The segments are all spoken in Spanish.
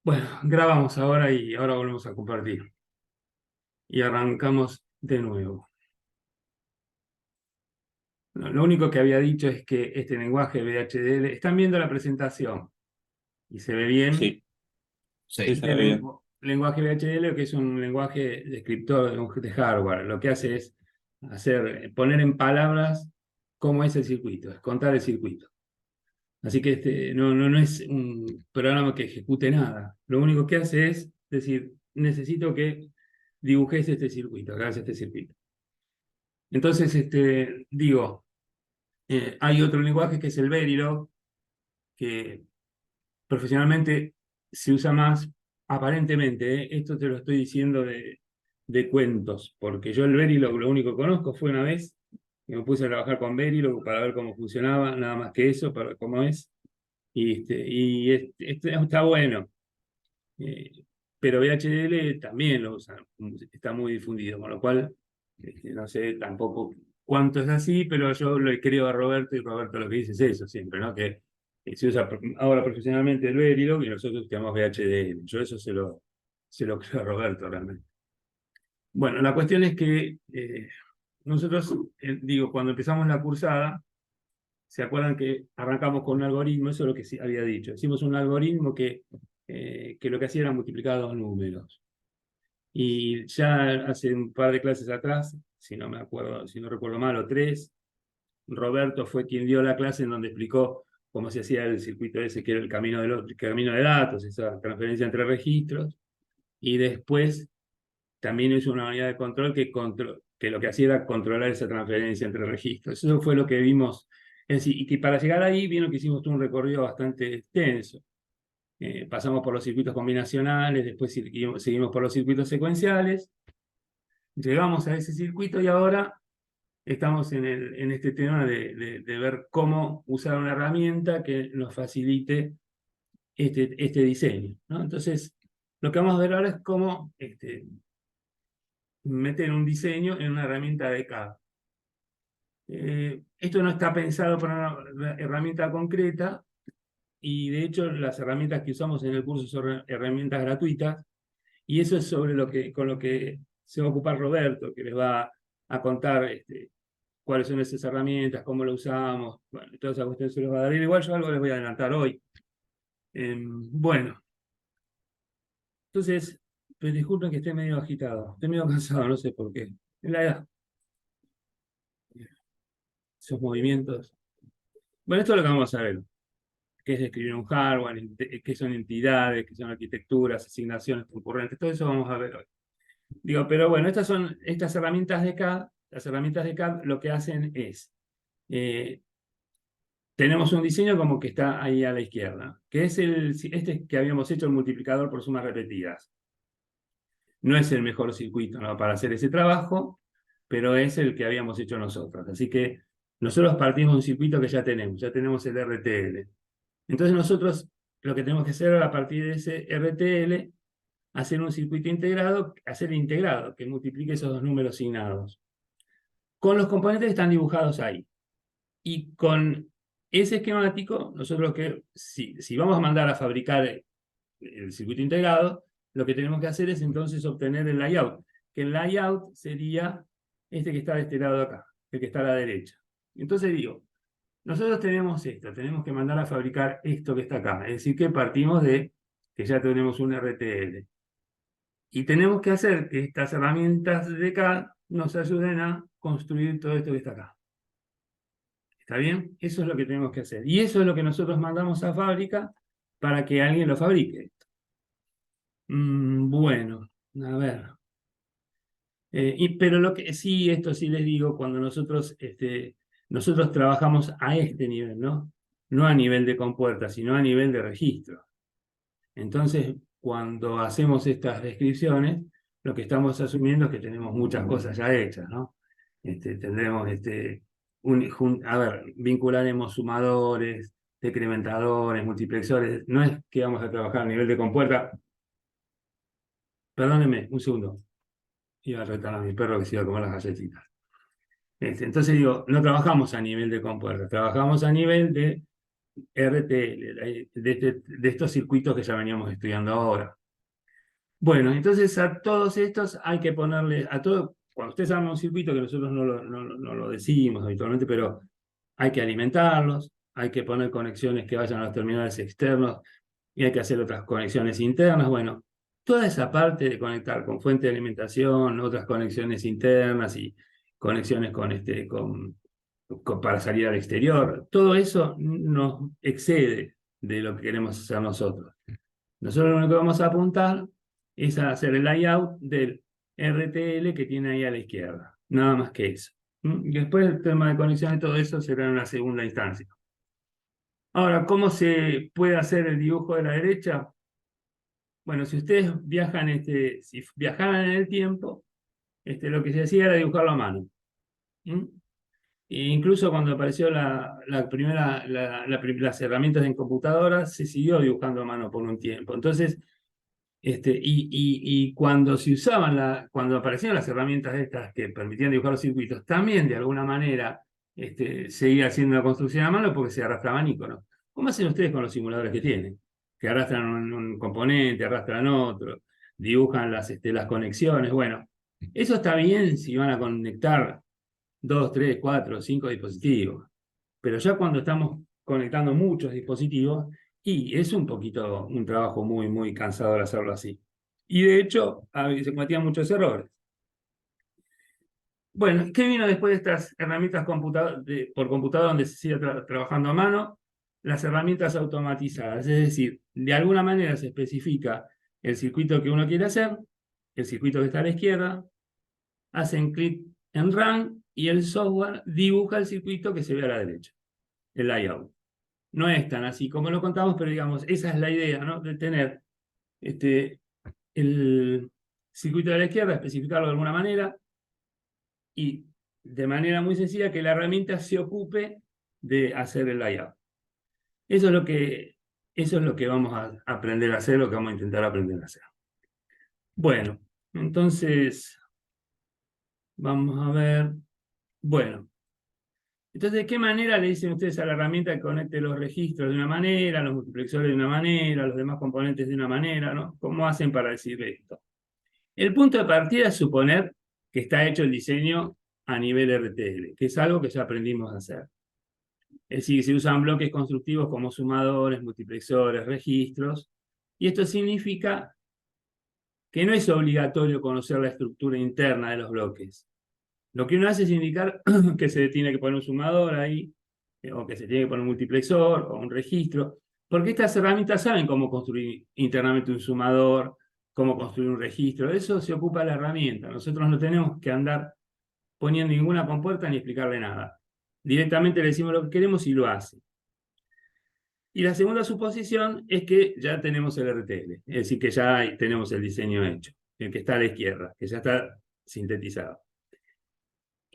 Bueno, grabamos ahora y ahora volvemos a compartir. Y arrancamos de nuevo. Lo único que había dicho es que este lenguaje VHDL, están viendo la presentación y se ve bien. Sí, sí, se Este ve bien. lenguaje VHDL, que es un lenguaje descriptor de hardware, lo que hace es poner en palabras cómo es el circuito, es contar el circuito. Así que no es un programa que ejecute nada. Lo único que hace es decir, necesito que dibujes este circuito, que hagas este circuito. Entonces, hay otro lenguaje que es el Verilog, que profesionalmente se usa más, aparentemente, esto te lo estoy diciendo de cuentos, porque yo el Verilog lo único que conozco fue una vez que me puse a trabajar con Verilog para ver cómo funcionaba, nada más que eso, para ver cómo es, está bueno. Eh, pero VHDL también lo usan, está muy difundido, con lo cual no sé tampoco cuánto es así, pero yo le creo a Roberto y Roberto lo que dice es eso siempre, ¿no? Que se usa ahora profesionalmente el Verilog y nosotros usamos VHDL. Yo eso se lo creo a Roberto realmente. Bueno, la cuestión es que nosotros, cuando empezamos la cursada, ¿se acuerdan que arrancamos con un algoritmo? Eso es lo que sí había dicho. Hicimos un algoritmo que lo que hacía era multiplicar dos números. Y ya hace un par de clases atrás, si no me acuerdo, si no recuerdo mal, o tres, Roberto fue quien dio la clase en donde explicó cómo se hacía el circuito ese, que era el camino de datos, esa transferencia entre registros. Y después también hizo una unidad de control que lo que hacía era controlar esa transferencia entre registros. Eso fue lo que vimos. Es decir, y que para llegar ahí, vieron que hicimos todo un recorrido bastante extenso. Pasamos por los circuitos combinacionales, después seguimos por los circuitos secuenciales, llegamos a ese circuito y ahora estamos en este tema de ver cómo usar una herramienta que nos facilite este diseño, ¿no? Entonces, lo que vamos a ver ahora es cómo meter un diseño en una herramienta de CAD. Esto no está pensado para una herramienta concreta y de hecho las herramientas que usamos en el curso son herramientas gratuitas. Y eso es con lo que se va a ocupar Roberto, que les va a contar cuáles son esas herramientas, cómo lo usamos, bueno, toda esa cuestión se los va a dar. Igual yo algo les voy a adelantar hoy. Bueno, entonces, pues disculpen que esté medio agitado, estoy medio cansado, no sé por qué. En la edad, esos movimientos. Bueno, esto es lo que vamos a ver, qué es describir un hardware, qué son entidades, qué son arquitecturas, asignaciones concurrentes, todo eso vamos a ver hoy. Pero bueno, estas herramientas de CAD. Las herramientas de CAD lo que hacen es, eh, tenemos un diseño como que está ahí a la izquierda, que es este que habíamos hecho, el multiplicador por sumas repetidas. No es el mejor circuito, ¿no?, para hacer ese trabajo, pero es el que habíamos hecho nosotros. Así que nosotros partimos de un circuito que ya tenemos el RTL. Entonces nosotros lo que tenemos que hacer a partir de ese RTL, hacer un circuito integrado, que multiplique esos dos números asignados, con los componentes que están dibujados ahí. Y con ese esquemático, nosotros si vamos a mandar a fabricar el circuito integrado, lo que tenemos que hacer es entonces obtener el layout, que el layout sería este que está de este lado de acá, el que está a la derecha. Entonces nosotros tenemos esto, tenemos que mandar a fabricar esto que está acá, es decir, que partimos de que ya tenemos un RTL. Y tenemos que hacer que estas herramientas de CAD nos ayuden a construir todo esto que está acá. ¿Está bien? Eso es lo que tenemos que hacer. Y eso es lo que nosotros mandamos a fábrica para que alguien lo fabrique. Bueno, a ver. Pero esto sí les digo, cuando nosotros trabajamos a este nivel, ¿no? No a nivel de compuerta, sino a nivel de registro. Entonces, cuando hacemos estas descripciones, lo que estamos asumiendo es que tenemos muchas cosas ya hechas, ¿no? Tendremos, vincularemos sumadores, decrementadores, multiplexores. No es que vamos a trabajar a nivel de compuerta. Perdónenme, un segundo. Iba a retar a mi perro que se iba a comer las galletitas. Entonces no trabajamos a nivel de compuerta, trabajamos a nivel de RTL, de estos circuitos que ya veníamos estudiando ahora. Bueno, entonces a todos estos hay que ponerle, a todo, cuando ustedes arman un circuito, que nosotros no lo decimos habitualmente, pero hay que alimentarlos, hay que poner conexiones que vayan a los terminales externos y hay que hacer otras conexiones internas. Bueno, toda esa parte de conectar con fuente de alimentación, otras conexiones internas y conexiones para salir al exterior, todo eso nos excede de lo que queremos hacer nosotros. Nosotros lo único que vamos a apuntar es a hacer el layout del RTL que tiene ahí a la izquierda. Nada más que eso. Y después el tema de conexión y todo eso será en una segunda instancia. Ahora, ¿cómo se puede hacer el dibujo de la derecha? Bueno, si ustedes viajan, si viajaran en el tiempo, lo que se hacía era dibujarlo a mano. E incluso cuando apareció las herramientas en computadoras, se siguió dibujando a mano por un tiempo. Entonces, y cuando se usaban, cuando aparecieron las herramientas estas que permitían dibujar los circuitos, también de alguna manera seguía haciendo la construcción a mano porque se arrastraban iconos. ¿Cómo hacen ustedes con los simuladores que tienen? Que arrastran un componente, arrastran otro, dibujan las conexiones. Bueno, eso está bien si van a conectar 2, 3, 4, 5 dispositivos. Pero ya cuando estamos conectando muchos dispositivos, y es un trabajo muy, muy cansador hacerlo así. Y de hecho, se cometían muchos errores. Bueno, ¿qué vino después de estas herramientas por computador donde se sigue trabajando a mano? Las herramientas automatizadas, es decir, de alguna manera se especifica el circuito que uno quiere hacer, el circuito que está a la izquierda, hacen clic en Run y el software dibuja el circuito que se ve a la derecha, el layout. No es tan así como lo contamos, pero digamos, esa es la idea, ¿no? De tener el circuito de la izquierda, especificarlo de alguna manera y de manera muy sencilla que la herramienta se ocupe de hacer el layout. Eso es lo que vamos a aprender a hacer, lo que vamos a intentar aprender a hacer. Bueno, entonces, vamos a ver. Bueno, entonces, ¿de qué manera le dicen ustedes a la herramienta que conecte los registros de una manera, los multiplexores de una manera, los demás componentes de una manera, ¿no? ¿Cómo hacen para decir esto? El punto de partida es suponer que está hecho el diseño a nivel RTL, que es algo que ya aprendimos a hacer. Es decir, se usan bloques constructivos como sumadores, multiplexores, registros, y esto significa que no es obligatorio conocer la estructura interna de los bloques. Lo que uno hace es indicar que se tiene que poner un sumador ahí, o que se tiene que poner un multiplexor, o un registro, porque estas herramientas saben cómo construir internamente un sumador, cómo construir un registro. De eso se ocupa la herramienta. Nosotros no tenemos que andar poniendo ninguna compuerta ni explicarle nada. Directamente le decimos lo que queremos y lo hace. Y la segunda suposición es que ya tenemos el RTL, es decir, que ya tenemos el diseño hecho, el que está a la izquierda, que ya está sintetizado.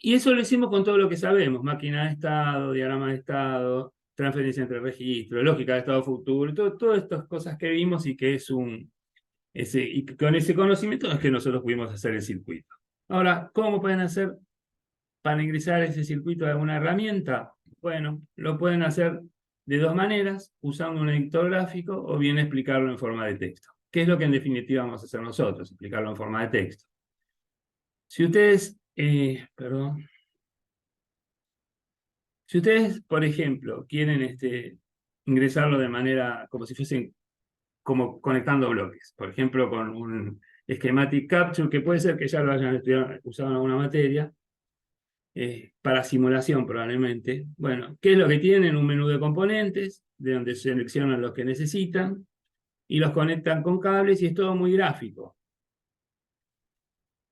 Y eso lo hicimos con todo lo que sabemos: máquina de estado, diagrama de estado, transferencia entre registros, lógica de estado futuro, todas estas cosas que vimos y que y con ese conocimiento es que nosotros pudimos hacer el circuito. Ahora, ¿cómo pueden hacer para ingresar ese circuito de alguna herramienta? Bueno, lo pueden hacer de dos maneras: usando un editor gráfico o bien explicarlo en forma de texto. ¿Qué es lo que en definitiva vamos a hacer nosotros? Explicarlo en forma de texto. Si ustedes, perdón. Si ustedes, por ejemplo, quieren ingresarlo de manera como si fuesen como conectando bloques, por ejemplo, con un schematic capture, que puede ser que ya lo hayan usado en alguna materia, para simulación probablemente. Bueno, ¿qué es lo que tienen? Un menú de componentes, de donde seleccionan los que necesitan, y los conectan con cables, y es todo muy gráfico.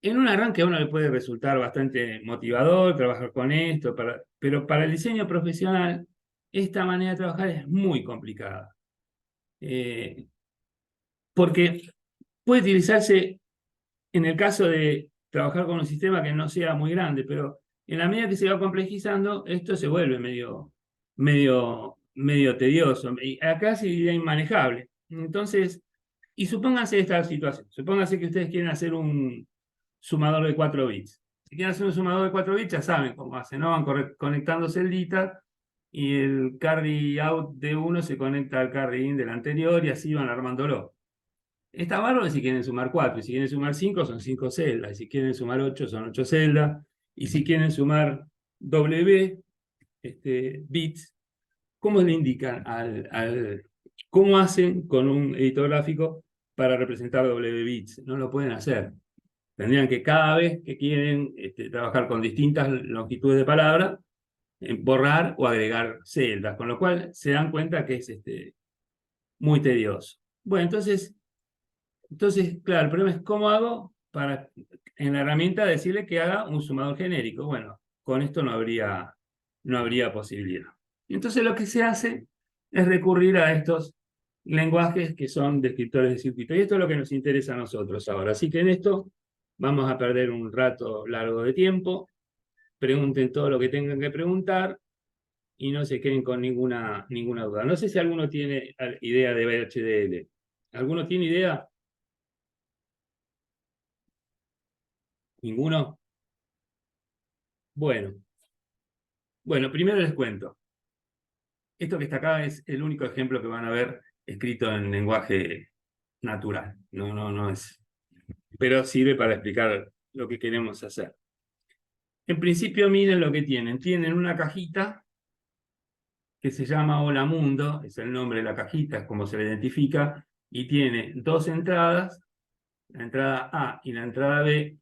En un arranque a uno le puede resultar bastante motivador trabajar con esto, pero para el diseño profesional, esta manera de trabajar es muy complicada. Porque puede utilizarse en el caso de trabajar con un sistema que no sea muy grande, pero en la medida que se va complejizando, esto se vuelve medio tedioso, y acá sería inmanejable. Entonces, y supónganse esta situación: supónganse que ustedes quieren hacer un sumador de 4 bits. Si quieren hacer un sumador de 4 bits, ya saben cómo hacen, ¿no? Van conectando celditas y el carry out de uno se conecta al carry in del anterior y así van armándolo. Está bárbaro si quieren sumar 4, y si quieren sumar 5 son 5 celdas, y si quieren sumar 8 son 8 celdas, y si quieren sumar W bits, ¿cómo le indican cómo hacen con un editor gráfico para representar W bits? No lo pueden hacer. Tendrían que cada vez que quieren trabajar con distintas longitudes de palabra, borrar o agregar celdas, con lo cual se dan cuenta que es muy tedioso. Bueno, entonces, claro, el problema es cómo hago para en la herramienta decirle que haga un sumador genérico. Bueno, con esto no habría posibilidad. Entonces lo que se hace es recurrir a estos lenguajes que son descriptores de circuito. Y esto es lo que nos interesa a nosotros ahora. Así que en esto vamos a perder un rato largo de tiempo. Pregunten todo lo que tengan que preguntar y no se queden con ninguna duda. No sé si alguno tiene idea de VHDL. ¿Alguno tiene idea? ¿Ninguno? Bueno, primero les cuento. Esto que está acá es el único ejemplo que van a ver escrito en lenguaje natural. No es. Pero sirve para explicar lo que queremos hacer. En principio, miren lo que tienen. Tienen una cajita que se llama Hola Mundo, es el nombre de la cajita, es como se la identifica, y tiene dos entradas, la entrada A y la entrada B,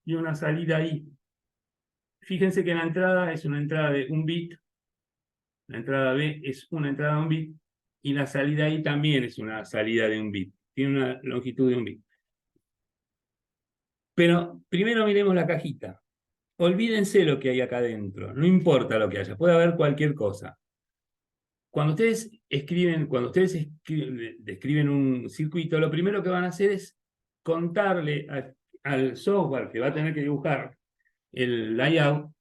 y una salida I. Fíjense que la entrada es una entrada de un bit, la entrada B es una entrada de un bit, y la salida I también es una salida de un bit, tiene una longitud de un bit. Pero primero miremos la cajita. Olvídense lo que hay acá adentro, no importa lo que haya, puede haber cualquier cosa. Cuando ustedes describen un circuito, lo primero que van a hacer es contarle al software que va a tener que dibujar el layout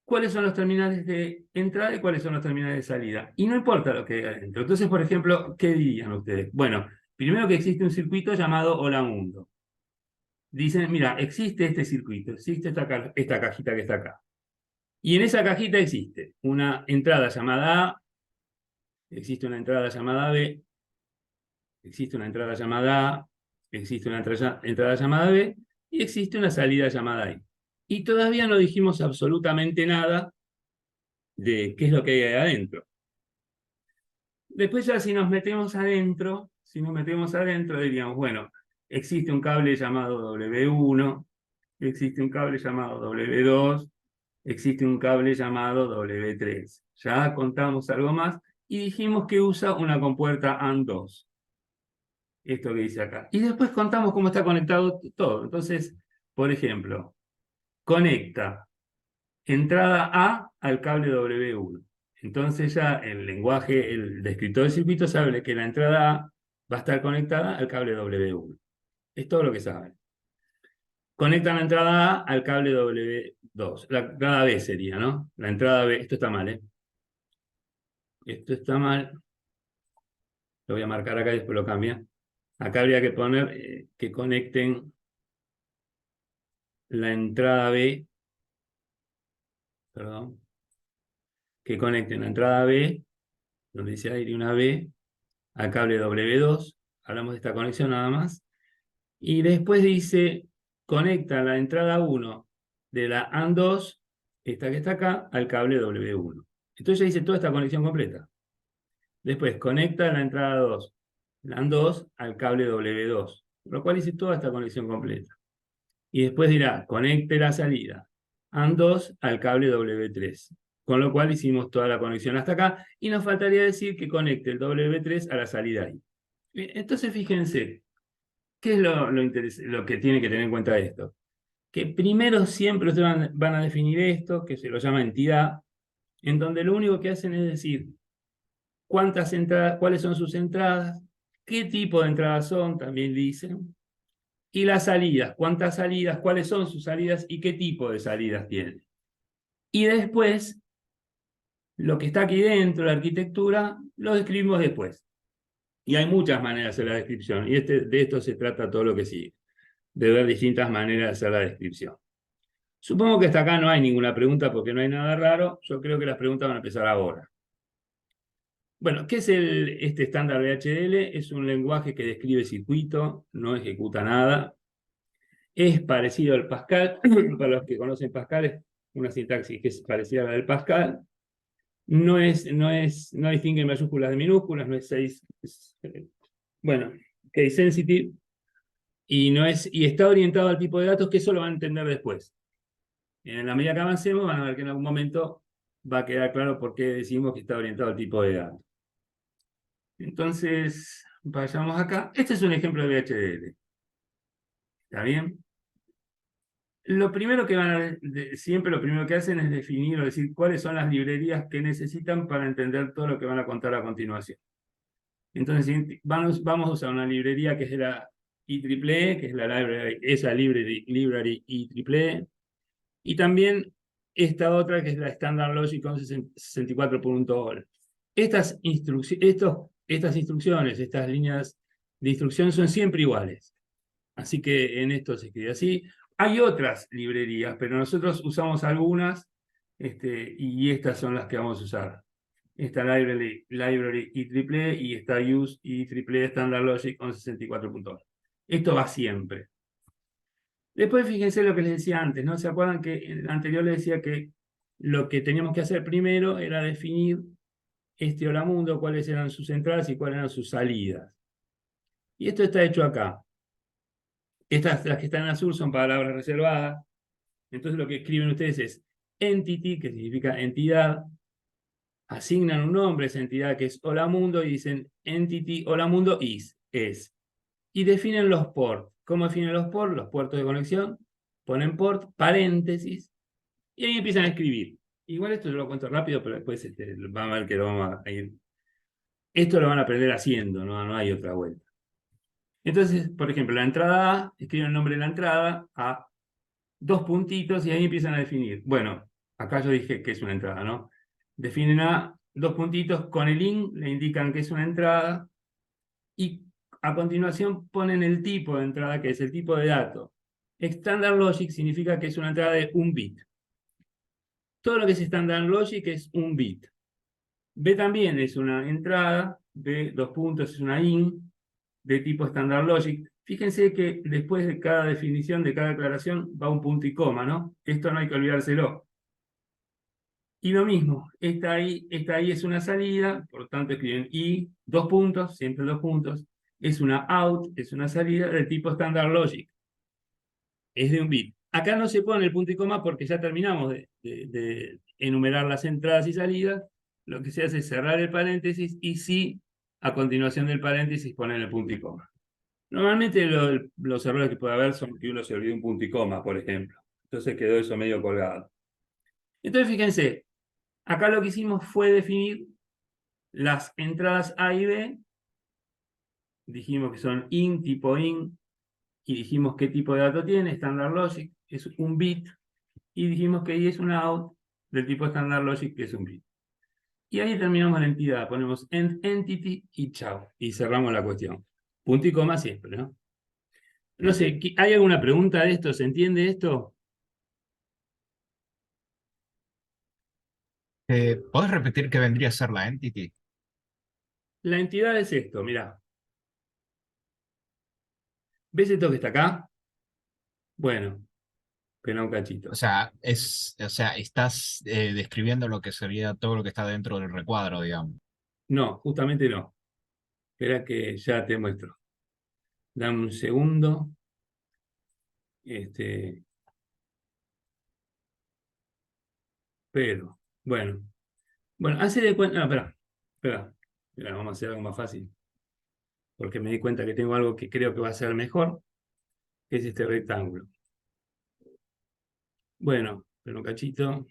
cuáles son los terminales de entrada y cuáles son los terminales de salida. Y no importa lo que hay adentro. Entonces, por ejemplo, ¿qué dirían ustedes? Bueno, primero que existe un circuito llamado Hola Mundo. Dicen, mira, existe este circuito, existe esta cajita que está acá. Y en esa cajita existe una entrada llamada A, existe una entrada llamada B, existe una entrada llamada A, existe una entrada llamada B, y existe una salida llamada I. Y todavía no dijimos absolutamente nada de qué es lo que hay ahí adentro. Después ya si nos metemos adentro, diríamos, bueno, existe un cable llamado W1, existe un cable llamado W2, existe un cable llamado W3. Ya contamos algo más y dijimos que usa una compuerta AND2. Esto que dice acá. Y después contamos cómo está conectado todo. Entonces, por ejemplo, conecta entrada A al cable W1. Entonces ya el lenguaje, el descriptor del circuito sabe que la entrada A va a estar conectada al cable W1. Es todo lo que sabe. Conectan la entrada A al cable W2. La entrada B sería, ¿no? La entrada B, esto está mal, ¿eh? Esto está mal. Lo voy a marcar acá y después lo cambia. Acá habría que poner que conecten la entrada B, perdón, que conecten la entrada B, donde dice aire una B, al cable W2. Hablamos de esta conexión nada más. Y después dice, conecta la entrada 1 de la AND2, esta que está acá, al cable W1. Entonces ya dice toda esta conexión completa. Después conecta la entrada 2, la AND2, al cable W2, lo cual dice toda esta conexión completa. Y después dirá, conecte la salida AND2 al cable W3. Con lo cual hicimos toda la conexión hasta acá. Y nos faltaría decir que conecte el W3 a la salida I. Entonces fíjense, ¿qué es lo que tiene que tener en cuenta esto? Que primero siempre ustedes van a definir esto, que se lo llama entidad, en donde lo único que hacen es decir cuántas entradas, cuáles son sus entradas, qué tipo de entradas son, también dicen, y las salidas, cuántas salidas, cuáles son sus salidas y qué tipo de salidas tienen. Y después, lo que está aquí dentro, la arquitectura, lo describimos después. Y hay muchas maneras de hacer la descripción, y de esto se trata todo lo que sigue, de ver distintas maneras de hacer la descripción. Supongo que hasta acá no hay ninguna pregunta porque no hay nada raro. Yo creo que las preguntas van a empezar ahora. Bueno, ¿qué es este estándar de HDL? Es un lenguaje que describe circuito, no ejecuta nada. Es parecido al Pascal. Para los que conocen Pascal, es una sintaxis que es parecida a la del Pascal. No distingue mayúsculas de minúsculas, no es 6. Bueno, case sensitive. Y está orientado al tipo de datos que eso lo van a entender después. En la medida que avancemos, van a ver que en algún momento va a quedar claro por qué decimos que está orientado al tipo de datos. Entonces, vayamos acá. Este es un ejemplo de VHDL. ¿Está bien? Lo primero que siempre lo primero que hacen es definir o decir cuáles son las librerías que necesitan para entender todo lo que van a contar a continuación. Entonces, vamos a usar una librería que es la IEEE, que es la library IEEE, y también esta otra que es la Standard Logic 64.org. Estas instrucciones, estas líneas de instrucción son siempre iguales. Así que en esto se escribe así. Hay otras librerías, pero nosotros usamos algunas, y estas son las que vamos a usar. Esta library IEEE y esta use IEEE Standard Logic 1164.org. Esto va siempre. Después fíjense lo que les decía antes, ¿no? ¿Se acuerdan que en el anterior les decía que lo que teníamos que hacer primero era definir Hola Mundo, cuáles eran sus entradas y cuáles eran sus salidas? Y esto está hecho acá. Las que están en azul son palabras reservadas. Entonces lo que escriben ustedes es entity, que significa entidad. Asignan un nombre a esa entidad que es Hola Mundo y dicen entity Hola Mundo es. Y definen los ports. ¿Cómo definen los ports? Los puertos de conexión. Ponen port, paréntesis, y ahí empiezan a escribir. Igual esto yo lo cuento rápido, pero después van a ver que lo vamos a ir. Esto lo van a aprender haciendo, no hay otra vuelta. Entonces, por ejemplo, la entrada A, escriben el nombre de la entrada, a dos puntitos, y ahí empiezan a definir. Bueno, acá yo dije que es una entrada, ¿no? Definen a dos puntitos, con el in le indican que es una entrada, y a continuación ponen el tipo de entrada, que es el tipo de dato. Standard Logic significa que es una entrada de un bit. Todo lo que es Standard Logic es un bit. B también es una entrada, B, dos puntos, es una in, de tipo Standard Logic. Fíjense que después de cada definición, de cada declaración, va un punto y coma, ¿no? Esto no hay que olvidárselo. Y lo mismo, esta I es una salida, por lo tanto escriben I, dos puntos, siempre dos puntos. Es una out, es una salida de tipo Standard Logic. Es de un bit. Acá no se pone el punto y coma porque ya terminamos de enumerar las entradas y salidas. Lo que se hace es cerrar el paréntesis y sí, a continuación del paréntesis, poner el punto y coma. Normalmente los errores que puede haber son que uno se olvidó un punto y coma, por ejemplo. Entonces quedó eso medio colgado. Entonces fíjense, acá lo que hicimos fue definir las entradas A y B. Dijimos que son in, tipo in, y dijimos qué tipo de dato tiene, Standard Logic, es un bit, y dijimos que I es una out del tipo Standard Logic, que es un bit. Y ahí terminamos la entidad, ponemos entity y chao, y cerramos la cuestión. Punto y coma siempre, ¿no? No sé, ¿hay alguna pregunta de esto? ¿Se entiende esto? ¿Podés repetir qué vendría a ser la entity? La entidad es esto, mirá. ¿Ves esto que está acá? Bueno, espera un cachito. O sea, estás describiendo lo que sería todo lo que está dentro del recuadro, digamos. No, justamente no. Espera que ya te muestro. Dame un segundo. Este, pero, bueno. Bueno, hace de cuenta. No, espera, vamos a hacer algo más fácil. Porque me di cuenta que tengo algo que creo que va a ser mejor, que es este rectángulo. Bueno, espera un cachito.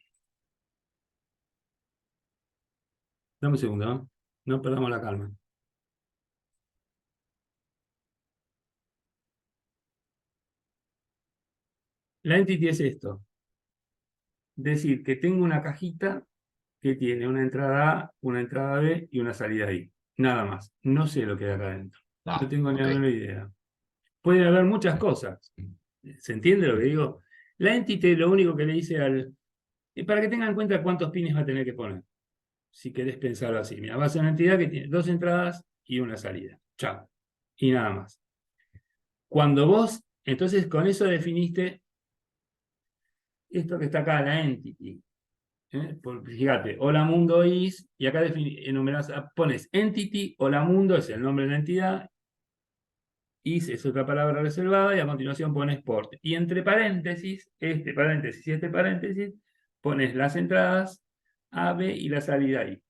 Dame un segundo, ¿no? No perdamos la calma. La entity es esto. Decir que tengo una cajita que tiene una entrada A, una entrada B y una salida I. Nada más. No sé lo que hay acá adentro. No Ah, tengo ni la ok. menor idea. Puede haber muchas cosas. ¿Se entiende lo que digo? La entity lo único que le dice para que tengan en cuenta cuántos pines va a tener que poner. Si querés pensarlo así. Mira, va a ser una entidad que tiene 2 entradas y una salida. Chao. Y nada más. Cuando vos, entonces con eso definiste esto que está acá, la entity. Fíjate, hola mundo is, y acá enumerás, pones entity, hola mundo es el nombre de la entidad, is es otra palabra reservada, y a continuación pones port. Y entre paréntesis, este paréntesis y este paréntesis, pones las entradas A, B y la salida I.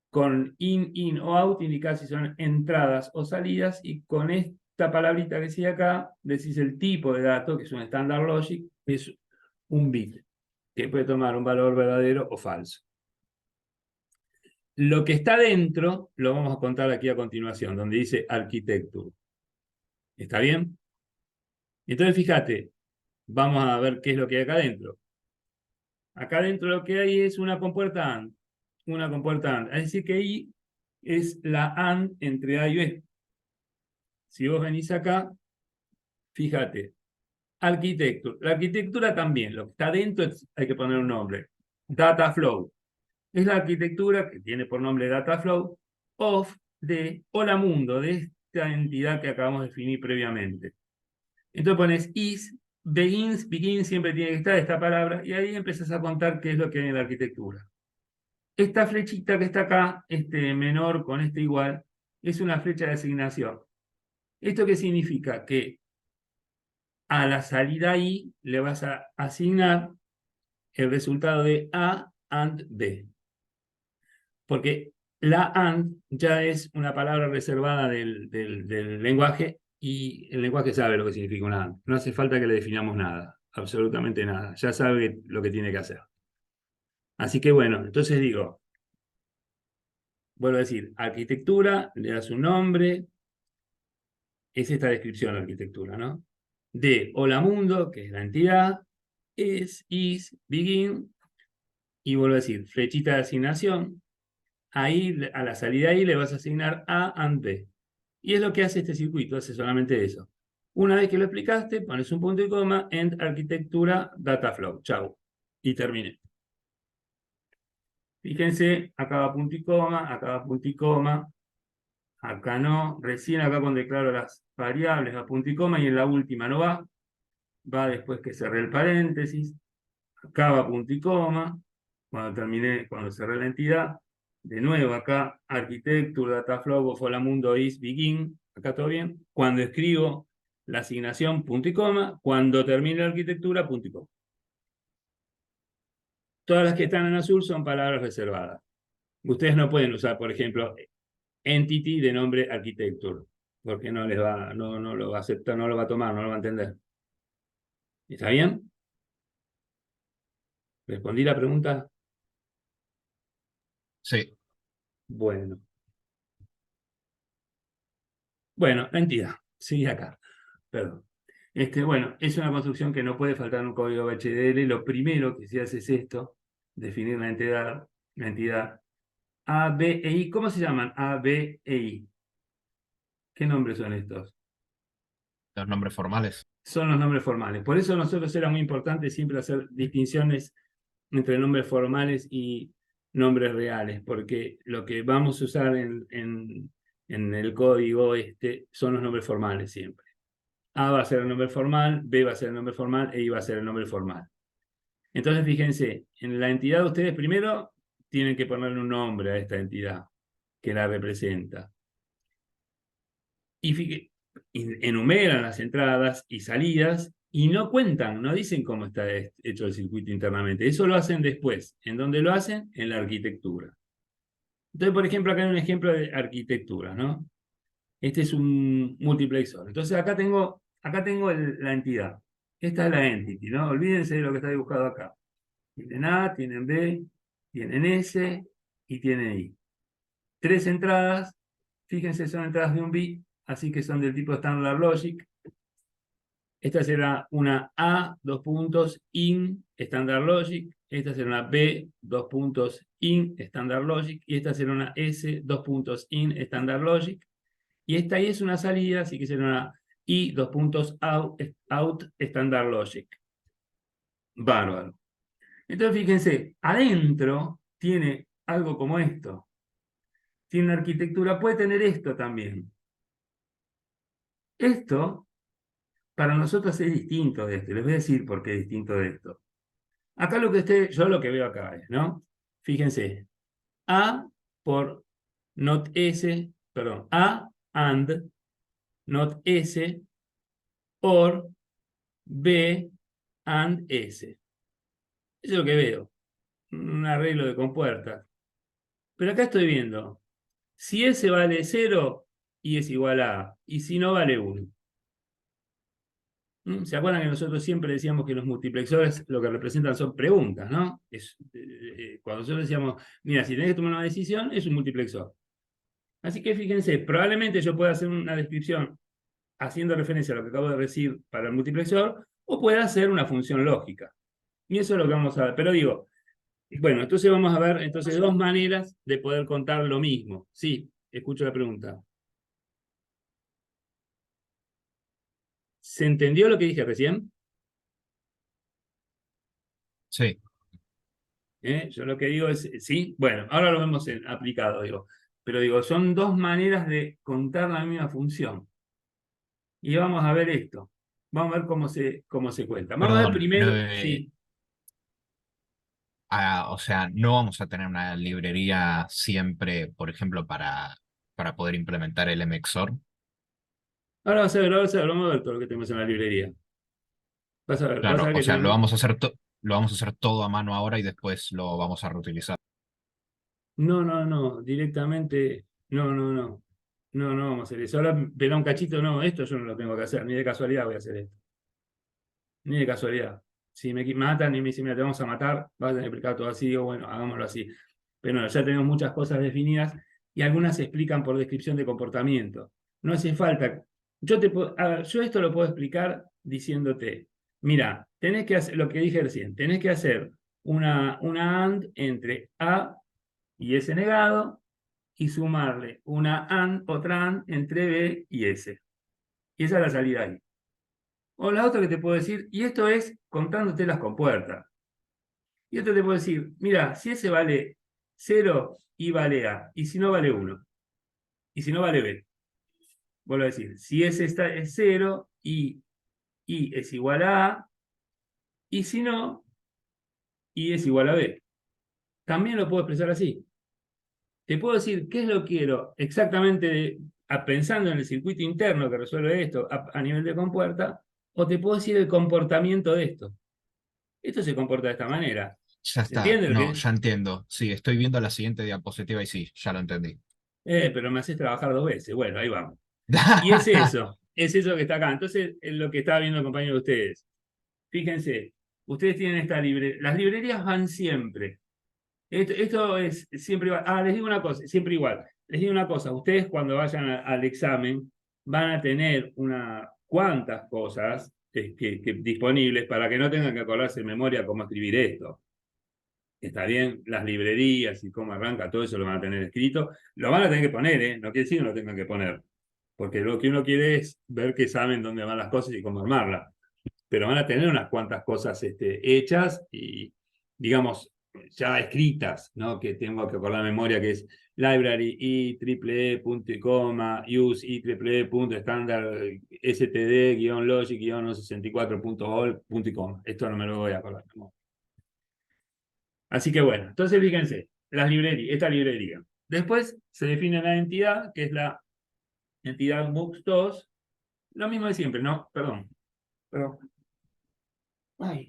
Con in o out indicás si son entradas o salidas, y con esta palabrita que sigue acá, decís el tipo de dato, que es un standard logic, es un bit, que puede tomar un valor verdadero o falso. Lo que está dentro lo vamos a contar aquí a continuación, donde dice architecture. ¿Está bien? Entonces, fíjate, vamos a ver qué es lo que hay acá adentro. Acá adentro lo que hay es una compuerta AND. Una compuerta AND. Es decir, que I es la AND entre A y B. Si vos venís acá, fíjate, architecture. La arquitectura también, lo que está dentro hay que poner un nombre. Data flow. Es la arquitectura que tiene por nombre Data Flow de Hola Mundo, de esta entidad que acabamos de definir previamente. Entonces pones is, begin siempre tiene que estar esta palabra, y ahí empezás a contar qué es lo que hay en la arquitectura. Esta flechita que está acá, este menor con este igual, es una flecha de asignación. ¿Esto qué significa? Que a la salida I le vas a asignar el resultado de A and B. Porque la AND ya es una palabra reservada del lenguaje, y el lenguaje sabe lo que significa una AND. No hace falta que le definamos nada, absolutamente nada. Ya sabe lo que tiene que hacer. Así que bueno, entonces digo, vuelvo a decir, arquitectura, le das un nombre, es esta descripción de arquitectura, ¿no? De hola mundo, que es la entidad, is, begin, y vuelvo a decir, flechita de asignación. Ahí, a la salida ahí le vas a asignar A and B. Y es lo que hace este circuito, hace solamente eso. Una vez que lo explicaste, pones un punto y coma, end arquitectura, data flow. Chau. Y terminé. Fíjense, acá va punto y coma, acá va punto y coma, acá no. Recién acá cuando declaro las variables va punto y coma, y en la última no va. Va después que cerré el paréntesis. Acá va punto y coma. Cuando terminé, cuando cerré la entidad. De nuevo acá, architecture, dataflow, of hola mundo is begin. Acá todo bien. Cuando escribo la asignación, punto y coma. Cuando termine la arquitectura, punto y coma. Todas las que están en azul son palabras reservadas. Ustedes no pueden usar, por ejemplo, entity de nombre architecture, porque no les va, no lo va a aceptar, no lo va a tomar, no lo va a entender. ¿Está bien? ¿Respondí la pregunta? Sí. Bueno. Bueno, la entidad. Sí, acá. Perdón. Bueno, es una construcción que no puede faltar en un código HDL. Lo primero que se hace es esto, definir la entidad A, B e I. ¿Cómo se llaman A, B e I? ¿Qué nombres son estos? Los nombres formales. Son los nombres formales. Por eso a nosotros era muy importante siempre hacer distinciones entre nombres formales y nombres reales, porque lo que vamos a usar en el código son los nombres formales siempre. A va a ser el nombre formal, B va a ser el nombre formal, e I va a ser el nombre formal. Entonces, fíjense, en la entidad ustedes primero tienen que ponerle un nombre a esta entidad que la representa. Y enumeran las entradas y salidas y no cuentan, no dicen cómo está hecho el circuito internamente. Eso lo hacen después. ¿En dónde lo hacen? En la arquitectura. Entonces, por ejemplo, acá hay un ejemplo de arquitectura, ¿no? Este es un multiplexor. Entonces, acá tengo la entidad. Esta es la entity, ¿no? Olvídense de lo que está dibujado acá. Tienen A, tienen B, tienen S y tienen I. 3 entradas, fíjense, son entradas de un bit, así que son del tipo Standard Logic. Esta será una A, dos puntos, in, Standard Logic. Esta será una B, dos puntos, in, Standard Logic. Y esta será una S, dos puntos, in, Standard Logic. Y esta I es una salida, así que será una I, dos puntos, out, Standard Logic. Bárbaro. Entonces, fíjense, adentro tiene algo como esto. Tiene una arquitectura, puede tener esto también. Esto, para nosotros es distinto de esto. Les voy a decir por qué es distinto de esto. Acá yo lo que veo acá es, ¿no? Fíjense, A por not S, perdón, A and not S, or B and S. Eso es lo que veo, un arreglo de compuertas. Pero acá estoy viendo, si S vale 0, y es igual a A, y si no vale 1. ¿Se acuerdan que nosotros siempre decíamos que los multiplexores lo que representan son preguntas, ¿no? Cuando nosotros decíamos, mira, si tenés que tomar una decisión, es un multiplexor. Así que fíjense, probablemente yo pueda hacer una descripción haciendo referencia a lo que acabo de decir para el multiplexor, o pueda hacer una función lógica. Y eso es lo que vamos a ver. Pero digo, bueno, entonces vamos a ver entonces dos maneras de poder contar lo mismo. Sí, escucho la pregunta. ¿Se entendió lo que dije recién? Sí, Yo lo que digo es, sí, bueno, ahora lo vemos aplicado, digo. Pero digo, son dos maneras de contar la misma función. Y vamos a ver esto. Vamos a ver cómo se cuenta. Vamos a ver perdón, no, primero, sí. o sea, no vamos a tener una librería siempre, por ejemplo, para poder implementar el MXOR. Vamos a ver todo lo que tenemos en la librería. Vas a Claro, ver o que sea, tenemos. lo vamos a hacer todo a mano ahora y después lo vamos a reutilizar. No, no, no, directamente, no, no, no. No, no vamos a hacer eso. Ahora verá un cachito, no, esto yo no lo tengo que hacer, ni de casualidad voy a hacer esto. Ni de casualidad. Si me matan y me dicen, mira, te vamos a matar, vas a tener que explicar todo así, o bueno, hagámoslo así. Pero no, ya tenemos muchas cosas definidas y algunas se explican por descripción de comportamiento. No hace falta. A ver, yo esto lo puedo explicar diciéndote, mira, tenés que hacer lo que dije recién, tenés que hacer una AND entre A y S negado y sumarle una AND, otra AND entre B y S. Y esa es la salida ahí. O la otra que te puedo decir, y esto es contándote las compuertas. Y esto te puedo decir, mira, si ese vale 0 y vale A, y si no vale 1, y si no vale B. Vuelvo a decir, si ese es 0 y es igual a A, y si no, y es igual a B. También lo puedo expresar así. Te puedo decir qué es lo que quiero exactamente pensando en el circuito interno que resuelve esto a nivel de compuerta, o te puedo decir el comportamiento de esto. Esto se comporta de esta manera. Ya ¿Se está, entiende lo que no, es? ya entiendo. Sí, estoy viendo la siguiente diapositiva y sí, ya lo entendí. Pero me haces trabajar dos veces. Bueno, ahí vamos. Y es eso que está acá. Entonces, es lo que estaba viendo el compañero de ustedes. Fíjense, ustedes tienen esta librería. Las librerías van siempre. Esto es siempre igual. Ah, les digo una cosa, siempre igual. Les digo una cosa, ustedes cuando vayan al examen van a tener cuantas cosas disponibles para que no tengan que acordarse en memoria cómo escribir esto. Está bien, las librerías y cómo arranca, todo eso lo van a tener escrito. Lo van a tener que poner, ¿eh? No quiere decir que no lo tengan que poner. Porque lo que uno quiere es ver que saben dónde van las cosas y cómo armarlas. Pero van a tener unas cuantas cosas hechas y, digamos, ya escritas, ¿no? Que tengo que acordar de memoria, que es library i triple e punto y coma, use i triple e punto estándar std guión logic guión 64 punto all punto y coma. Esto no me lo voy a acordar, ¿no? Así que bueno, entonces fíjense, esta librería. Después se define la entidad, que es la entidad Books 2. Lo mismo de siempre, ¿no? Perdón. Ay,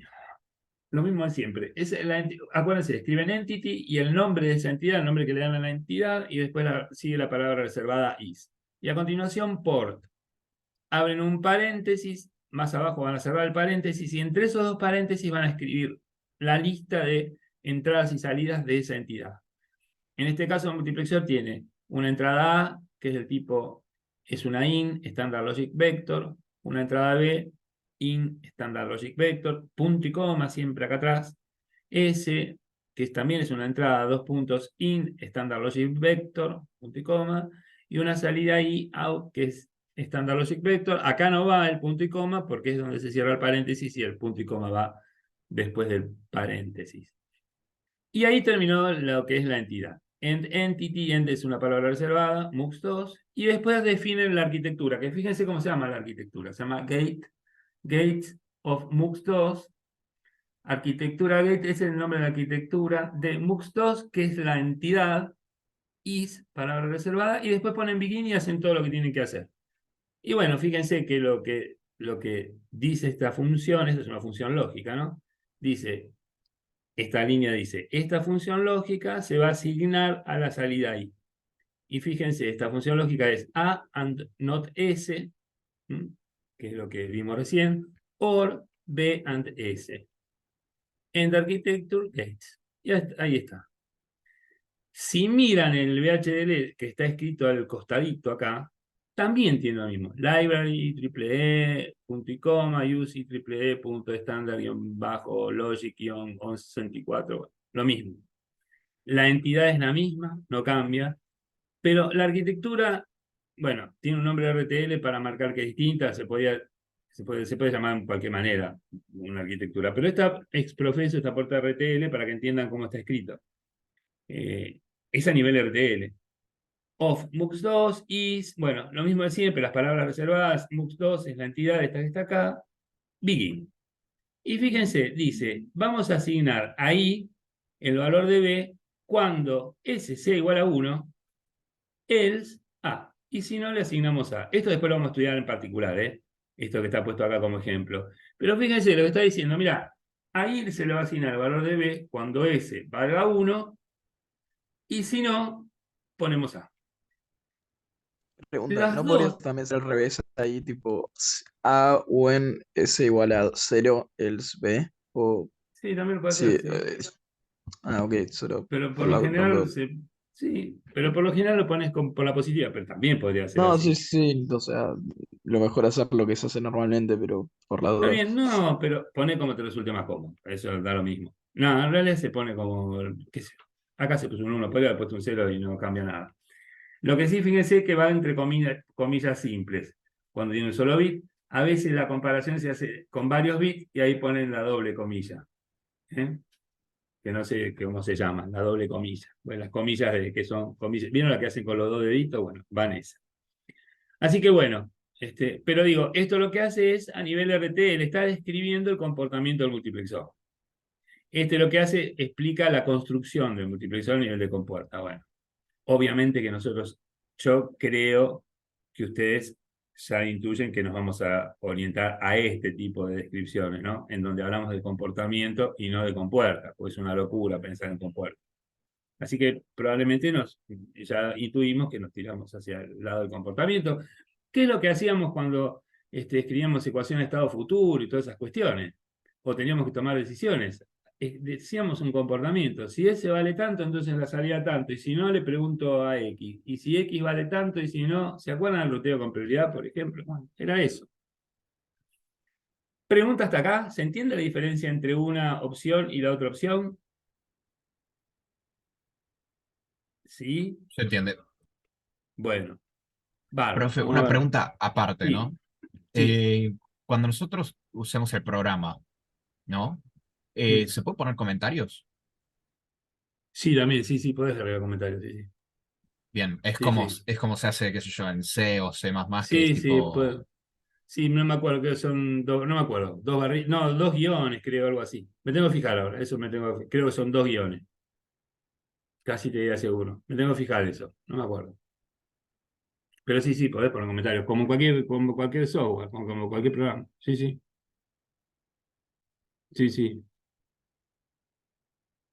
lo mismo de siempre. Acuérdense, escriben entity y el nombre de esa entidad, el nombre que le dan a la entidad, y después sigue la palabra reservada is. Y a continuación, port. Abren un paréntesis, más abajo van a cerrar el paréntesis, y entre esos dos paréntesis van a escribir la lista de entradas y salidas de esa entidad. En este caso, el multiplexor tiene una entrada A, que es del tipo, es una IN, Standard Logic Vector, una entrada B, IN, Standard Logic Vector, punto y coma, siempre acá atrás, S, que también es una entrada, dos puntos, IN, Standard Logic Vector, punto y coma, y una salida I, out, que es Standard Logic Vector. Acá no va el punto y coma, porque es donde se cierra el paréntesis y el punto y coma va después del paréntesis. Y ahí terminó lo que es la entidad. Entity, end es una palabra reservada, MUX2, y después definen la arquitectura, que fíjense cómo se llama la arquitectura. Se llama Gates of MUX2. Arquitectura Gate es el nombre de la arquitectura de MUX2, que es la entidad, is, palabra reservada, y después ponen begin y hacen todo lo que tienen que hacer. Y bueno, fíjense que lo que dice esta función, esta es una función lógica, ¿no? Dice, esta línea dice, esta función lógica se va a asignar a la salida i. Y fíjense, esta función lógica es a and not s, que es lo que vimos recién, or b and s. End architecture gates. Y ahí está. Si miran el VHDL que está escrito al costadito acá, también tiene lo mismo. Library, triple punto y coma, use triple punto estándar bajo logic 1164. Lo mismo. La entidad es la misma, no cambia. Pero la arquitectura, bueno, tiene un nombre RTL para marcar que es distinta, se puede llamar de cualquier manera una arquitectura. Pero esta exprofeso, esta puerta RTL para que entiendan cómo está escrito. Es a nivel RTL. Of MUX2 is, bueno, lo mismo de siempre, las palabras reservadas, MUX2 es la entidad esta que está acá, begin. Y fíjense, dice, vamos a asignar ahí el valor de B cuando S sea igual a 1, else A. Y si no, le asignamos A. Esto después lo vamos a estudiar en particular, ¿eh? Esto que está puesto acá como ejemplo. Pero fíjense lo que está diciendo, mira, ahí se le va a asignar el valor de B cuando S valga 1, y si no, ponemos A. Pregunta, Las ¿no podrías dos, también ser al revés ahí, tipo A when S igual a 0, else B? O sí, también lo puede sí, hacer, sí. ok, solo Pero por por lo las general, dudas. sí, pero por lo general lo pones por la positiva, pero también podría ser No, sí, así. sí, o sea, lo mejor hacer lo que se hace normalmente, pero por las Está dudas. bien, no, pero pone como te resulte más cómodo. Eso da lo mismo. No, en realidad se pone como, qué sé yo. Acá se puso un 1, podría haber puesto un 0 y no cambia nada. Lo que sí, fíjense que va entre comillas simples. Cuando tiene un solo bit, a veces la comparación se hace con varios bits y ahí ponen la doble comilla. ¿Eh? Que no sé cómo se llama, la doble comilla. Bueno, las comillas que son comillas. ¿Vieron la que hacen con los dos deditos? Bueno, van esas. Así que bueno, pero digo, esto lo que hace es, a nivel RT, le está describiendo el comportamiento del multiplexor. Lo que hace, explica la construcción del multiplexor a nivel de compuerta. Bueno, obviamente que yo creo que ustedes ya intuyen que nos vamos a orientar a este tipo de descripciones, ¿no? En donde hablamos de comportamiento y no de compuerta, pues es una locura pensar en compuerta. Así que probablemente ya intuimos que nos tiramos hacia el lado del comportamiento. ¿Qué es lo que hacíamos cuando escribíamos ecuación de estado futuro y todas esas cuestiones? O teníamos que tomar decisiones. Decíamos un comportamiento. Si ese vale tanto, entonces la salida tanto. Y si no, le pregunto a X. Y si X vale tanto, y si no, ¿se acuerdan del ruteo con prioridad, por ejemplo? Bueno, era eso. Pregunta hasta acá. ¿Se entiende la diferencia entre una opción y la otra opción? ¿Sí? ¿Se entiende? Bueno, bárbaro. Profe, Vamos una a ver. pregunta aparte, Sí, ¿no? sí, Cuando nosotros usemos el programa, ¿no? mm, ¿Se puede poner comentarios? sí, también, sí, sí, podés agregar comentarios, sí, sí, Bien, sí, sí, es como se hace, qué sé yo, en C o C++, que es sí, sí, tipo, sí, no me acuerdo, que son dos, no me acuerdo, no, dos guiones, creo, algo así. Me tengo que fijar ahora, eso creo que son dos guiones, casi te diría seguro. Me tengo que fijar eso, no me acuerdo. Pero sí, sí, podés poner comentarios, como cualquier software, como cualquier programa. Sí, sí, sí, sí.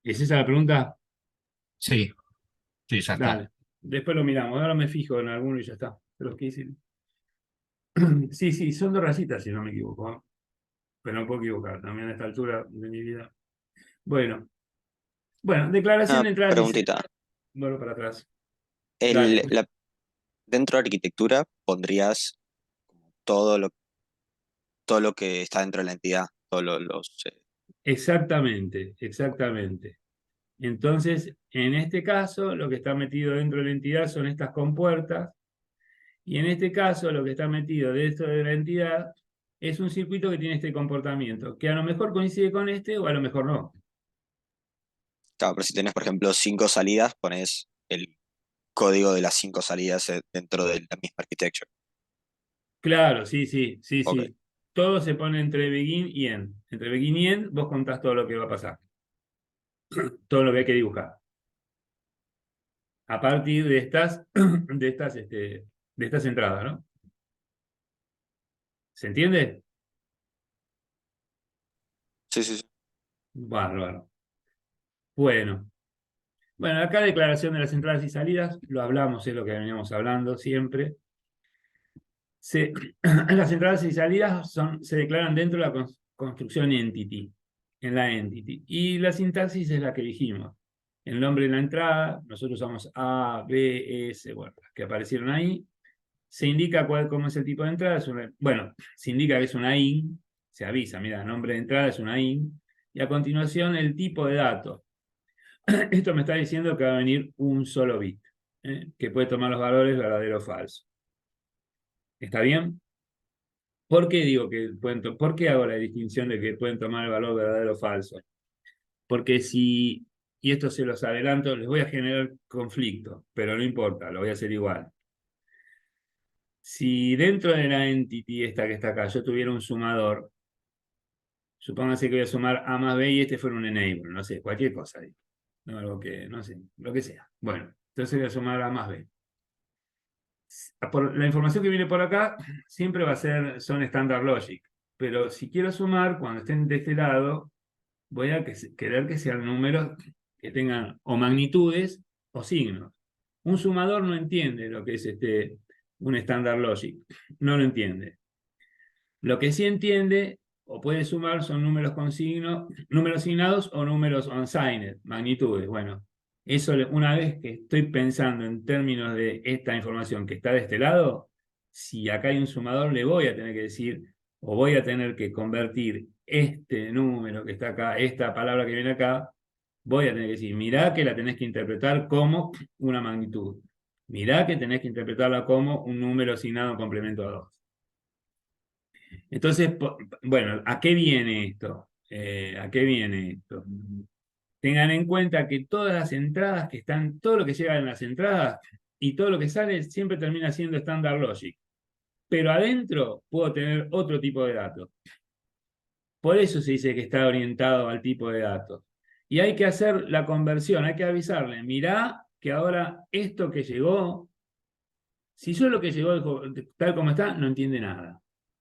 ¿Es esa la pregunta? sí, sí, ya está. Dale. Después lo miramos, ahora me fijo en alguno y ya está. Pero ¿qué hice? Sí, sí, son dos rayitas, si no me equivoco, ¿eh? Pero no puedo equivocar, también a esta altura de mi vida. Bueno, declaración Una de entradas dice, preguntita. vuelvo para atrás. Dale, El, la- Dentro de arquitectura pondrías todo todo lo que está dentro de la entidad, exactamente, exactamente. Entonces, en este caso, lo que está metido dentro de la entidad son estas compuertas, y en este caso, lo que está metido dentro de la entidad es un circuito que tiene este comportamiento, que a lo mejor coincide con este o a lo mejor no. Claro, pero si tenés, por ejemplo, 5 salidas, pones el código de las 5 salidas dentro de la misma architecture. Claro, sí, sí, sí, Ok. sí. Todo se pone entre begin y end. Entre begin y end vos contás todo lo que va a pasar, todo lo que hay que dibujar. A partir de estas entradas, ¿no? ¿Se entiende? Sí, sí, sí. Bárbaro. Bueno. Bueno, acá declaración de las entradas y salidas, lo hablamos, es lo que veníamos hablando siempre. Las entradas y salidas se declaran dentro de la construcción entity, en la entity. Y la sintaxis es la que dijimos. El nombre de la entrada, nosotros usamos A, B, S, bueno, las que aparecieron ahí. Se indica cómo es el tipo de entrada. Bueno, se indica que es una IN, se avisa, mira, el nombre de entrada es una IN. Y a continuación el tipo de datos. Esto me está diciendo que va a venir un solo bit, que puede tomar los valores verdadero o falso. ¿Está bien? ¿Por qué digo que por qué hago la distinción de que pueden tomar el valor verdadero o falso? Porque si, y esto se los adelanto, les voy a generar conflicto, pero no importa, lo voy a hacer igual. Si dentro de la entity esta que está acá yo tuviera un sumador, supóngase que voy a sumar A más B y este fuera un enable, no sé, cualquier cosa ahí. No, no sé, lo que sea. Bueno, entonces voy a sumar A más B. La información que viene por acá siempre va a ser, son standard logic, pero si quiero sumar, cuando estén de este lado, voy a querer que sean números que tengan o magnitudes o signos. Un sumador no entiende lo que es un standard logic, no lo entiende. Lo que sí entiende o puede sumar son números con signo, números signados o números unsigned, magnitudes. Bueno, eso una vez que estoy pensando en términos de esta información que está de este lado, si acá hay un sumador, le voy a tener que decir, o voy a tener que convertir este número que está acá, esta palabra que viene acá, voy a tener que decir, mirá que la tenés que interpretar como una magnitud. Mirá que tenés que interpretarla como un número asignado en complemento a 2. Entonces, bueno, ¿a qué viene esto? ¿A qué viene esto? Tengan en cuenta que todas las entradas que están, todo lo que llega en las entradas y todo lo que sale siempre termina siendo standard logic. Pero adentro puedo tener otro tipo de datos. Por eso se dice que está orientado al tipo de datos. Y hay que hacer la conversión, hay que avisarle, mirá que ahora esto que llegó, si yo lo que llegó tal como está, no entiende nada.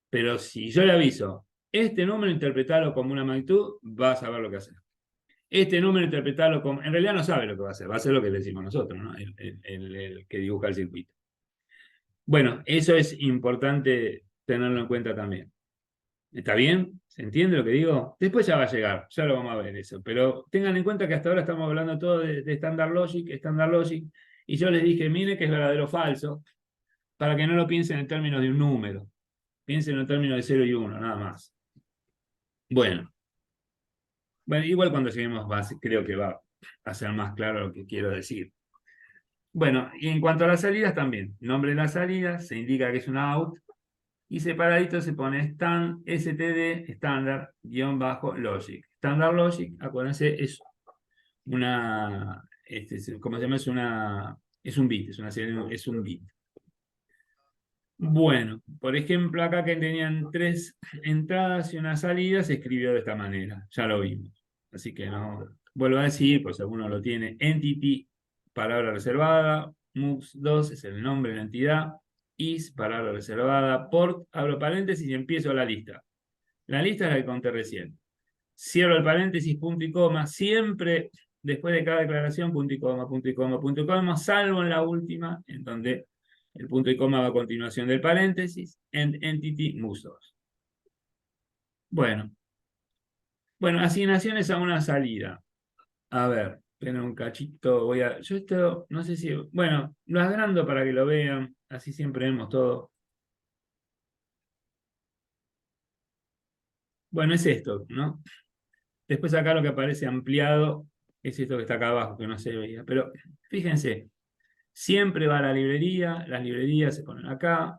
Pero si yo le aviso, este número interpretalo como una magnitud, va a saber lo que hacer. Este número interpretalo como... En realidad no sabe lo que va a hacer, va a hacer lo que le decimos nosotros, ¿no? El que dibuja el circuito. Bueno, eso es importante tenerlo en cuenta también. ¿Está bien? ¿Se entiende lo que digo? Después ya va a llegar, ya lo vamos a ver eso. Pero tengan en cuenta que hasta ahora estamos hablando todo de Standard Logic, y yo les dije, mire que es verdadero o falso, para que no lo piensen en términos de un número. Piensen en términos de 0 y 1, nada más. Bueno, igual cuando lleguemos creo que va a ser más claro lo que quiero decir. Bueno, y en cuanto a las salidas también. Nombre de la salida se indica que es una out y separadito se pone std standard logic. Standard logic, acuérdense, es una, ¿cómo se llama? Es un bit, es un bit. Bueno, por ejemplo, acá que tenían 3 entradas y una salida, se escribió de esta manera, ya lo vimos. Así que no, vuelvo a decir, pues alguno lo tiene, entity, palabra reservada, mux2 es el nombre de la entidad, is, palabra reservada, port, abro paréntesis y empiezo la lista. La lista es la que conté recién. Cierro el paréntesis, punto y coma, siempre después de cada declaración, punto y coma, punto y coma, punto y coma, salvo en la última, en donde el punto y coma va a continuación del paréntesis, and entity mux2. Bueno, asignaciones a una salida. A ver, esperen un cachito, yo esto, no sé si, bueno, lo agrando para que lo vean, así siempre vemos todo. Bueno, es esto, ¿no? Después acá lo que aparece ampliado es esto que está acá abajo, que no se veía. Pero fíjense, siempre va a la librería, las librerías se ponen acá.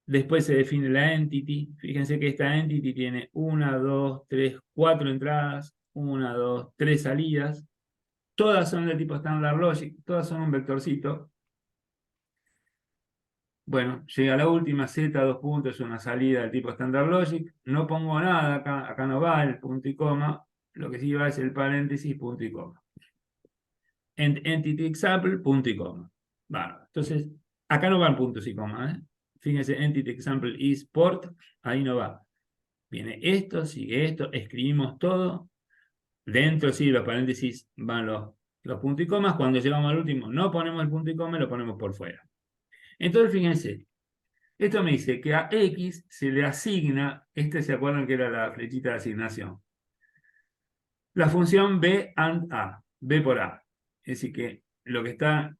Después se define la entity. Fíjense que esta entity tiene 1, 2, 3, 4 entradas, 1, 2, 3 salidas. Todas son de tipo Standard Logic, todas son un vectorcito. Bueno, llega la última, Z, 2 puntos, una salida del tipo Standard Logic. No pongo nada acá, acá no va el punto y coma. Lo que sí va es el paréntesis, punto y coma. Entity example, punto y coma. Bueno, entonces, acá no van puntos y comas, ¿eh? Fíjense, entity example is port, ahí no va. Viene esto, sigue esto, escribimos todo. Dentro, sí, los paréntesis van los puntos y comas. Cuando llegamos al último, no ponemos el punto y coma, lo ponemos por fuera. Entonces, fíjense, esto me dice que a X se le asigna, ¿se acuerdan que era la flechita de asignación? La función B and A, B por A. Es decir, que lo que está,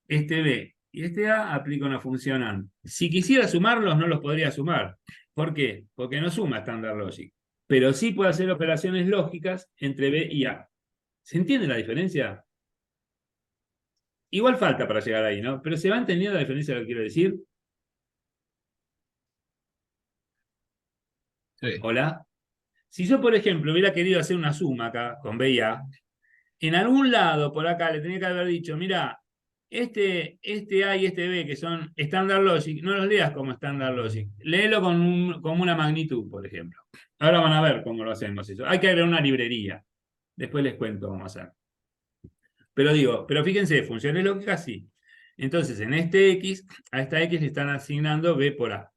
este B y este A aplica una función AND. Si quisiera sumarlos, no los podría sumar. ¿Por qué? Porque no suma Standard Logic. Pero sí puede hacer operaciones lógicas entre B y A. ¿Se entiende la diferencia? Igual falta para llegar ahí, ¿no? Pero ¿se va entendiendo la diferencia de lo que quiero decir? Sí. ¿Hola? Si yo, por ejemplo, hubiera querido hacer una suma acá con B y A, en algún lado por acá le tenía que haber dicho, mira, este A y este B, que son Standard Logic, no los leas como Standard Logic, léelo como una magnitud, por ejemplo. Ahora van a ver cómo lo hacemos eso. Hay que agregar una librería. Después les cuento cómo hacer. Pero fíjense, funciones lógicas sí. Entonces, en este X, a esta X le están asignando B por A.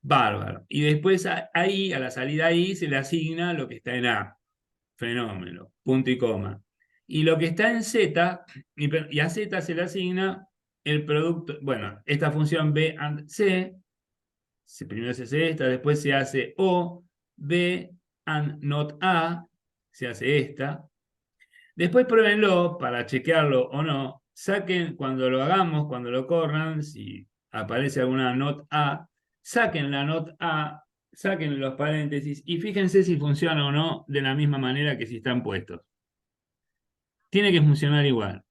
Bárbaro. Y después ahí, a la salida ahí, se le asigna lo que está en A. Fenómeno. Punto y coma. Y lo que está en Z, y a Z se le asigna el producto, bueno, esta función B and C, primero se hace esta, después se hace O, B and not A, se hace esta. Después pruébenlo para chequearlo o no. Saquen, cuando lo hagamos, cuando lo corran, si aparece alguna not A, saquen la not A, saquen los paréntesis y fíjense si funciona o no de la misma manera que si están puestos. Tiene que funcionar igual.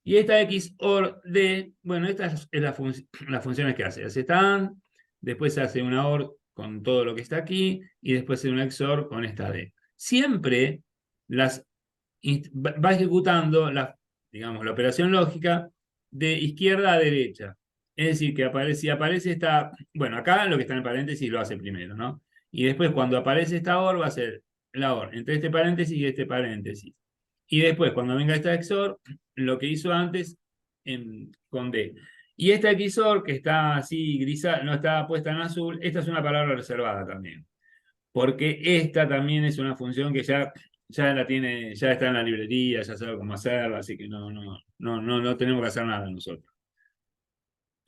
Y esta XOR D, bueno, estas es las funciones que hace. Hace esta después se hace una OR con todo lo que está aquí, y después hace una XOR con esta D. Siempre va ejecutando digamos, la operación lógica de izquierda a derecha. Es decir, que si aparece esta, bueno, acá lo que está en paréntesis lo hace primero, ¿no? Y después cuando aparece esta OR va a ser la OR entre este paréntesis y este paréntesis. Y después cuando venga esta XOR, lo que hizo antes con D. Y esta XOR que está así grisa, no está puesta en azul, esta es una palabra reservada también. Porque esta también es una función que ya la tiene, ya está en la librería, ya sabe cómo hacerla, así que no tenemos que hacer nada nosotros.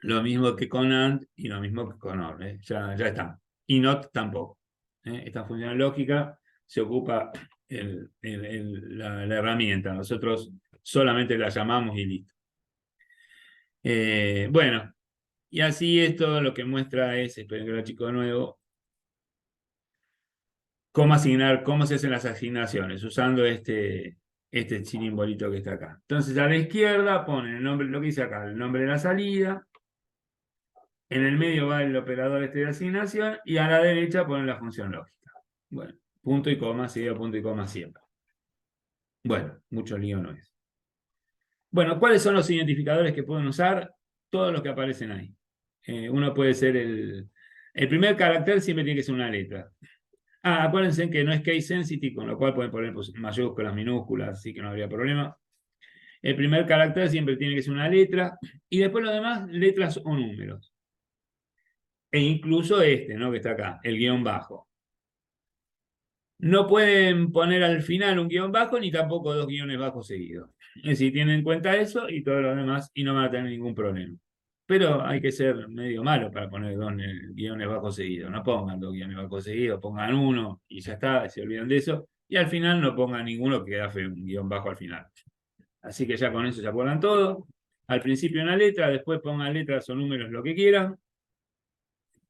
Lo mismo que con AND y lo mismo que con OR, ya está. Y NOT tampoco. Esta función lógica se ocupa la herramienta, nosotros solamente la llamamos y listo. Bueno, y así esto lo que muestra es, esperen que lo chico de nuevo, cómo se hacen las asignaciones, usando este chirimbolito que está acá. Entonces a la izquierda ponen el nombre, lo que dice acá, el nombre de la salida, en el medio va el operador de asignación, y a la derecha ponen la función lógica. Bueno, punto y coma, seguido punto y coma siempre. Bueno, mucho lío no es. Bueno, ¿cuáles son los identificadores que pueden usar? Todos los que aparecen ahí. Uno puede ser el primer carácter siempre tiene que ser una letra. Acuérdense que no es case sensitive, con lo cual pueden poner mayúsculas, minúsculas, así que no habría problema. El primer carácter siempre tiene que ser una letra, y después lo demás, letras o números. E incluso ¿no? Que está acá, el guión bajo. No pueden poner al final un guión bajo, ni tampoco dos guiones bajos seguidos. Es decir, tienen en cuenta eso y todo lo demás, y no van a tener ningún problema. Pero hay que ser medio malo para poner dos guiones bajos seguidos. No pongan dos guiones bajos seguidos, pongan uno y ya está, se olvidan de eso. Y al final no pongan ninguno, que queda feo un guión bajo al final. Así que ya con eso se acuerdan todo. Al principio una letra, después pongan letras o números, lo que quieran.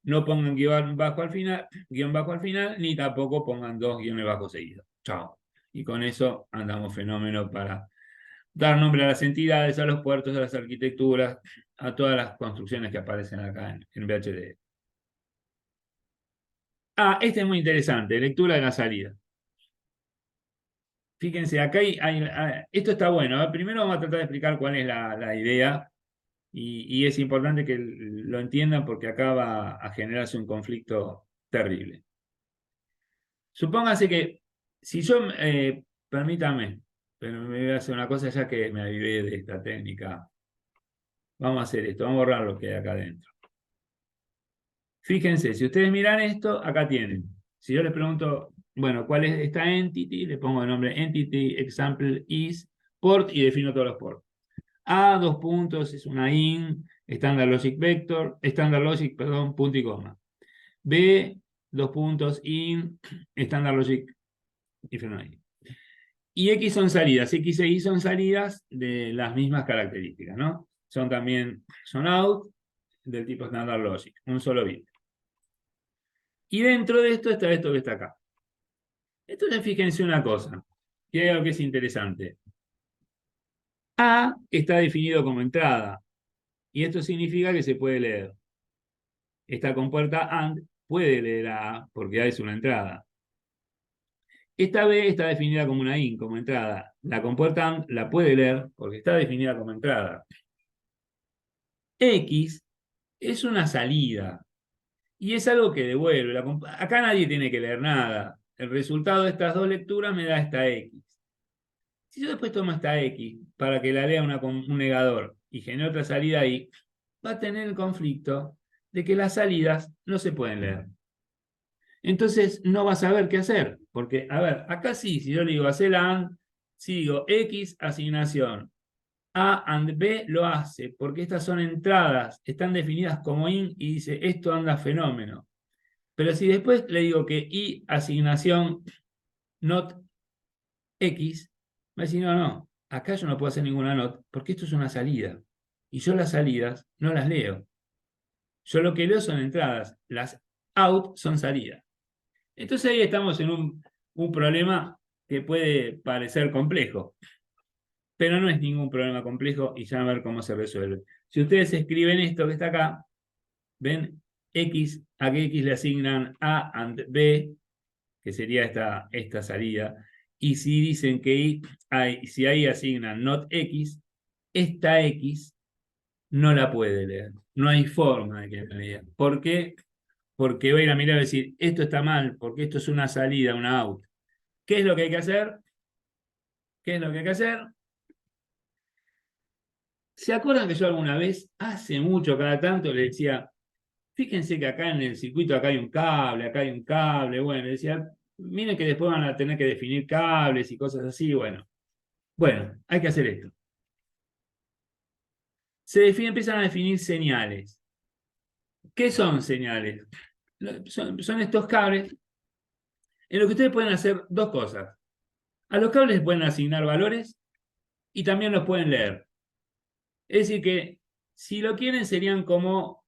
No pongan guión bajo al final, ni tampoco pongan dos guiones bajos seguidos. Chao. Y con eso andamos fenómeno para dar nombre a las entidades, a los puertos, a las arquitecturas, a todas las construcciones que aparecen acá en VHDL. Ah, este es muy interesante, lectura de la salida. Fíjense, acá esto está bueno. Primero vamos a tratar de explicar cuál es la idea y es importante que lo entiendan porque acá va a generarse un conflicto terrible. Supóngase que si yo, permítame, pero me voy a hacer una cosa ya que me avivé de esta técnica. Vamos a hacer esto, vamos a borrar lo que hay acá adentro. Fíjense, si ustedes miran esto, acá tienen. Si yo les pregunto, bueno, ¿cuál es esta entity? Le pongo el nombre entity example is port y defino todos los ports. A, dos puntos, es una in, standard logic vector, standard logic, perdón, punto y coma. B, dos puntos, in, standard logic, if no in. Y X son salidas, X e Y son salidas de las mismas características, ¿no? Son out del tipo standard logic, un solo bit. Y dentro de esto está esto que está acá. Entonces fíjense una cosa, que hay algo que es interesante. A está definido como entrada, y esto significa que se puede leer. Esta compuerta AND puede leer a A, porque A es una entrada. Esta B está definida como una IN, como entrada. La compuerta AND la puede leer, porque está definida como entrada. X es una salida, y es algo que devuelve. Acá nadie tiene que leer nada. El resultado de estas dos lecturas me da esta X. Si yo después tomo esta X para que la lea un negador y genere otra salida ahí, va a tener el conflicto de que las salidas no se pueden leer. Entonces no va a saber qué hacer. Porque, a ver, acá sí, si yo le digo hacer la AND, si digo X asignación, A and B lo hace, porque estas son entradas, están definidas como IN y dice esto anda fenómeno. Pero si después le digo que Y asignación not X, va a decir no, acá yo no puedo hacer ninguna not, porque esto es una salida. Y yo las salidas no las leo. Yo lo que leo son entradas, las out son salidas. Entonces ahí estamos en un problema que puede parecer complejo, pero no es ningún problema complejo y ya van a ver cómo se resuelve. Si ustedes escriben esto que está acá, ven X, a qué X le asignan A and B, que sería esta salida, y si dicen que si ahí asignan not X, esta X no la puede leer. No hay forma de que la lea. ¿Por qué? Porque va a ir a mirar y decir, esto está mal, porque esto es una salida, una out. ¿Qué es lo que hay que hacer? ¿Qué es lo que hay que hacer? ¿Se acuerdan que yo alguna vez, hace mucho, cada tanto, le decía, fíjense que acá en el circuito acá hay un cable, bueno, le decía, miren que después van a tener que definir cables y cosas así, bueno. Bueno, hay que hacer esto. Empiezan a definir señales. ¿Qué son señales? Son estos cables en los que ustedes pueden hacer dos cosas. A los cables les pueden asignar valores y también los pueden leer. Es decir que, si lo quieren, serían como,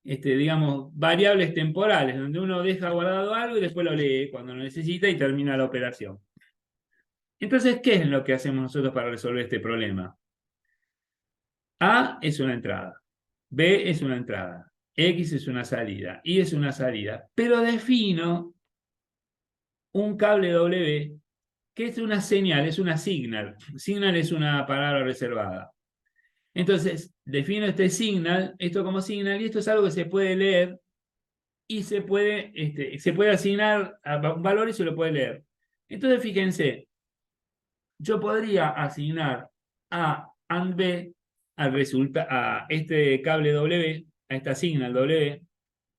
digamos, variables temporales, donde uno deja guardado algo y después lo lee cuando lo necesita y termina la operación. Entonces, ¿qué es lo que hacemos nosotros para resolver este problema? A es una entrada, B es una entrada, X es una salida, Y es una salida, pero defino un cable W que es una señal, es una signal. Signal es una palabra reservada. Entonces, defino este signal, esto como signal, y esto es algo que se puede leer y se puede asignar a un valor y se lo puede leer. Entonces, fíjense, yo podría asignar A and B a este cable W, a esta signal W,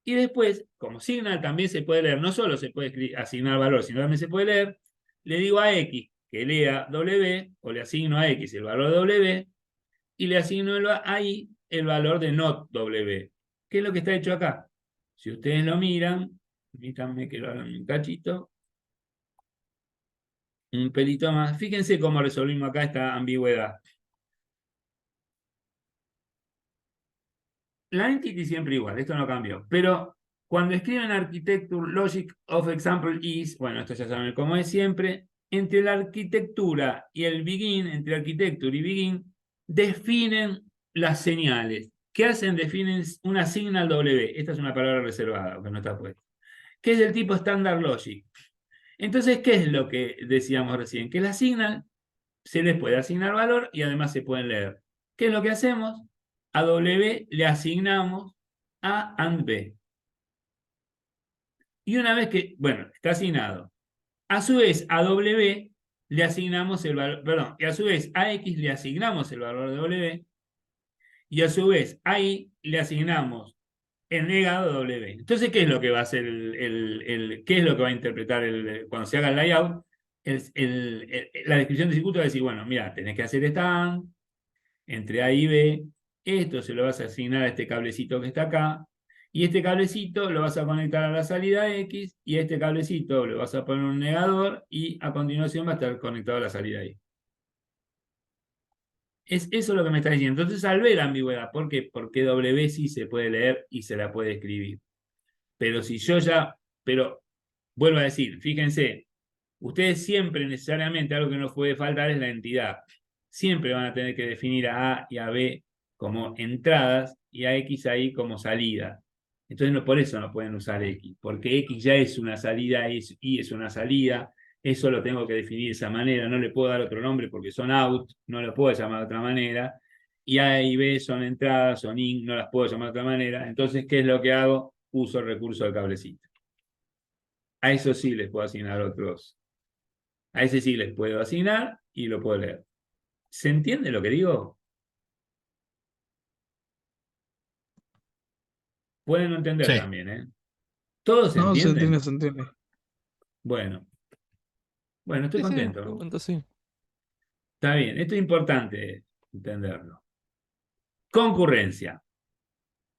y después, como signal también se puede leer, no solo se puede asignar valor, sino también se puede leer, le digo a X que lea W, o le asigno a X el valor de W, y le asigno ahí el valor de not W. ¿Qué es lo que está hecho acá? Si ustedes lo miran, permítanme que lo hagan un cachito, un pelito más. Fíjense cómo resolvimos acá esta ambigüedad. La entity siempre igual, esto no cambió. Pero cuando escriben architecture logic of example is, bueno, esto ya saben cómo es siempre, entre la arquitectura y el begin, entre architecture y begin, definen las señales. ¿Qué hacen? Definen una signal W. Esta es una palabra reservada, que no está puesta. Que es el tipo Standard Logic. Entonces, ¿qué es lo que decíamos recién? Que la signal se les puede asignar valor y además se pueden leer. ¿Qué es lo que hacemos? A W le asignamos A and B. Y una vez que, bueno, está asignado. A su vez, a W le asignamos el valor, perdón, y a su vez a X le asignamos el valor de W, y a su vez a Y le asignamos el negado W. Entonces, ¿qué es lo que va a hacer qué es lo que va a interpretar cuando se haga el layout? La descripción de circuito va a decir, bueno, mira, tenés que hacer esta AND entre A y B, esto se lo vas a asignar a este cablecito que está acá, y este cablecito lo vas a conectar a la salida X, y este cablecito le vas a poner un negador, y a continuación va a estar conectado a la salida Y. Es eso lo que me está diciendo. Entonces salvé la ambigüedad. ¿Por qué? Porque W sí se puede leer y se la puede escribir. Pero si yo ya, pero vuelvo a decir, fíjense, ustedes siempre necesariamente algo que no puede faltar es la entidad. Siempre van a tener que definir a A y a B como entradas y a X ahí como salida. Entonces no, por eso no pueden usar X, porque X ya es una salida, Y es una salida, eso lo tengo que definir de esa manera, no le puedo dar otro nombre porque son out, no lo puedo llamar de otra manera, y A y B son entradas, son in, no las puedo llamar de otra manera. Entonces, ¿qué es lo que hago? Uso el recurso del cablecito. A eso sí les puedo asignar otros. A ese sí les puedo asignar y lo puedo leer. ¿Se entiende lo que digo? Pueden no entender Sí, también, ¿eh? ¿Todos No, se entienden? entiende, se entiende. Bueno, estoy Sí, sí, contento. pregunta sí. Está bien, esto es importante entenderlo. Concurrencia.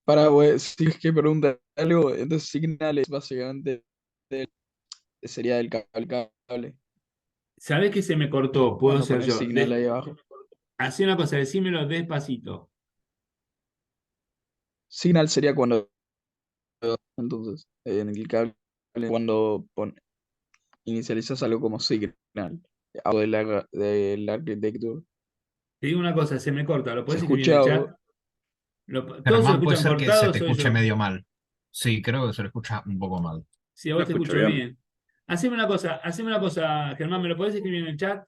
Para, pues, si es que pregunta algo, entonces Signal es básicamente sería del cable. ¿Sabés que se me cortó? Puedo Cuando ser pones yo. Signal ahí abajo. Hacé una cosa, decímelo despacito. Signal sería cuando, entonces, en el cable, cuando inicializas algo como Signal, algo de la arquitectura. Te digo una cosa, se me corta. ¿Lo ¿Se podés escribir en el escucha chat? o ¿Todos se lo Germán, puede escuchan ser que se cortado o te soy escuche yo? medio mal. Sí, creo que se lo escucha un poco mal. Sí, a Lo vos te escucho escucho bien. bien. Haceme una cosa, Germán, ¿me lo podés escribir en el chat?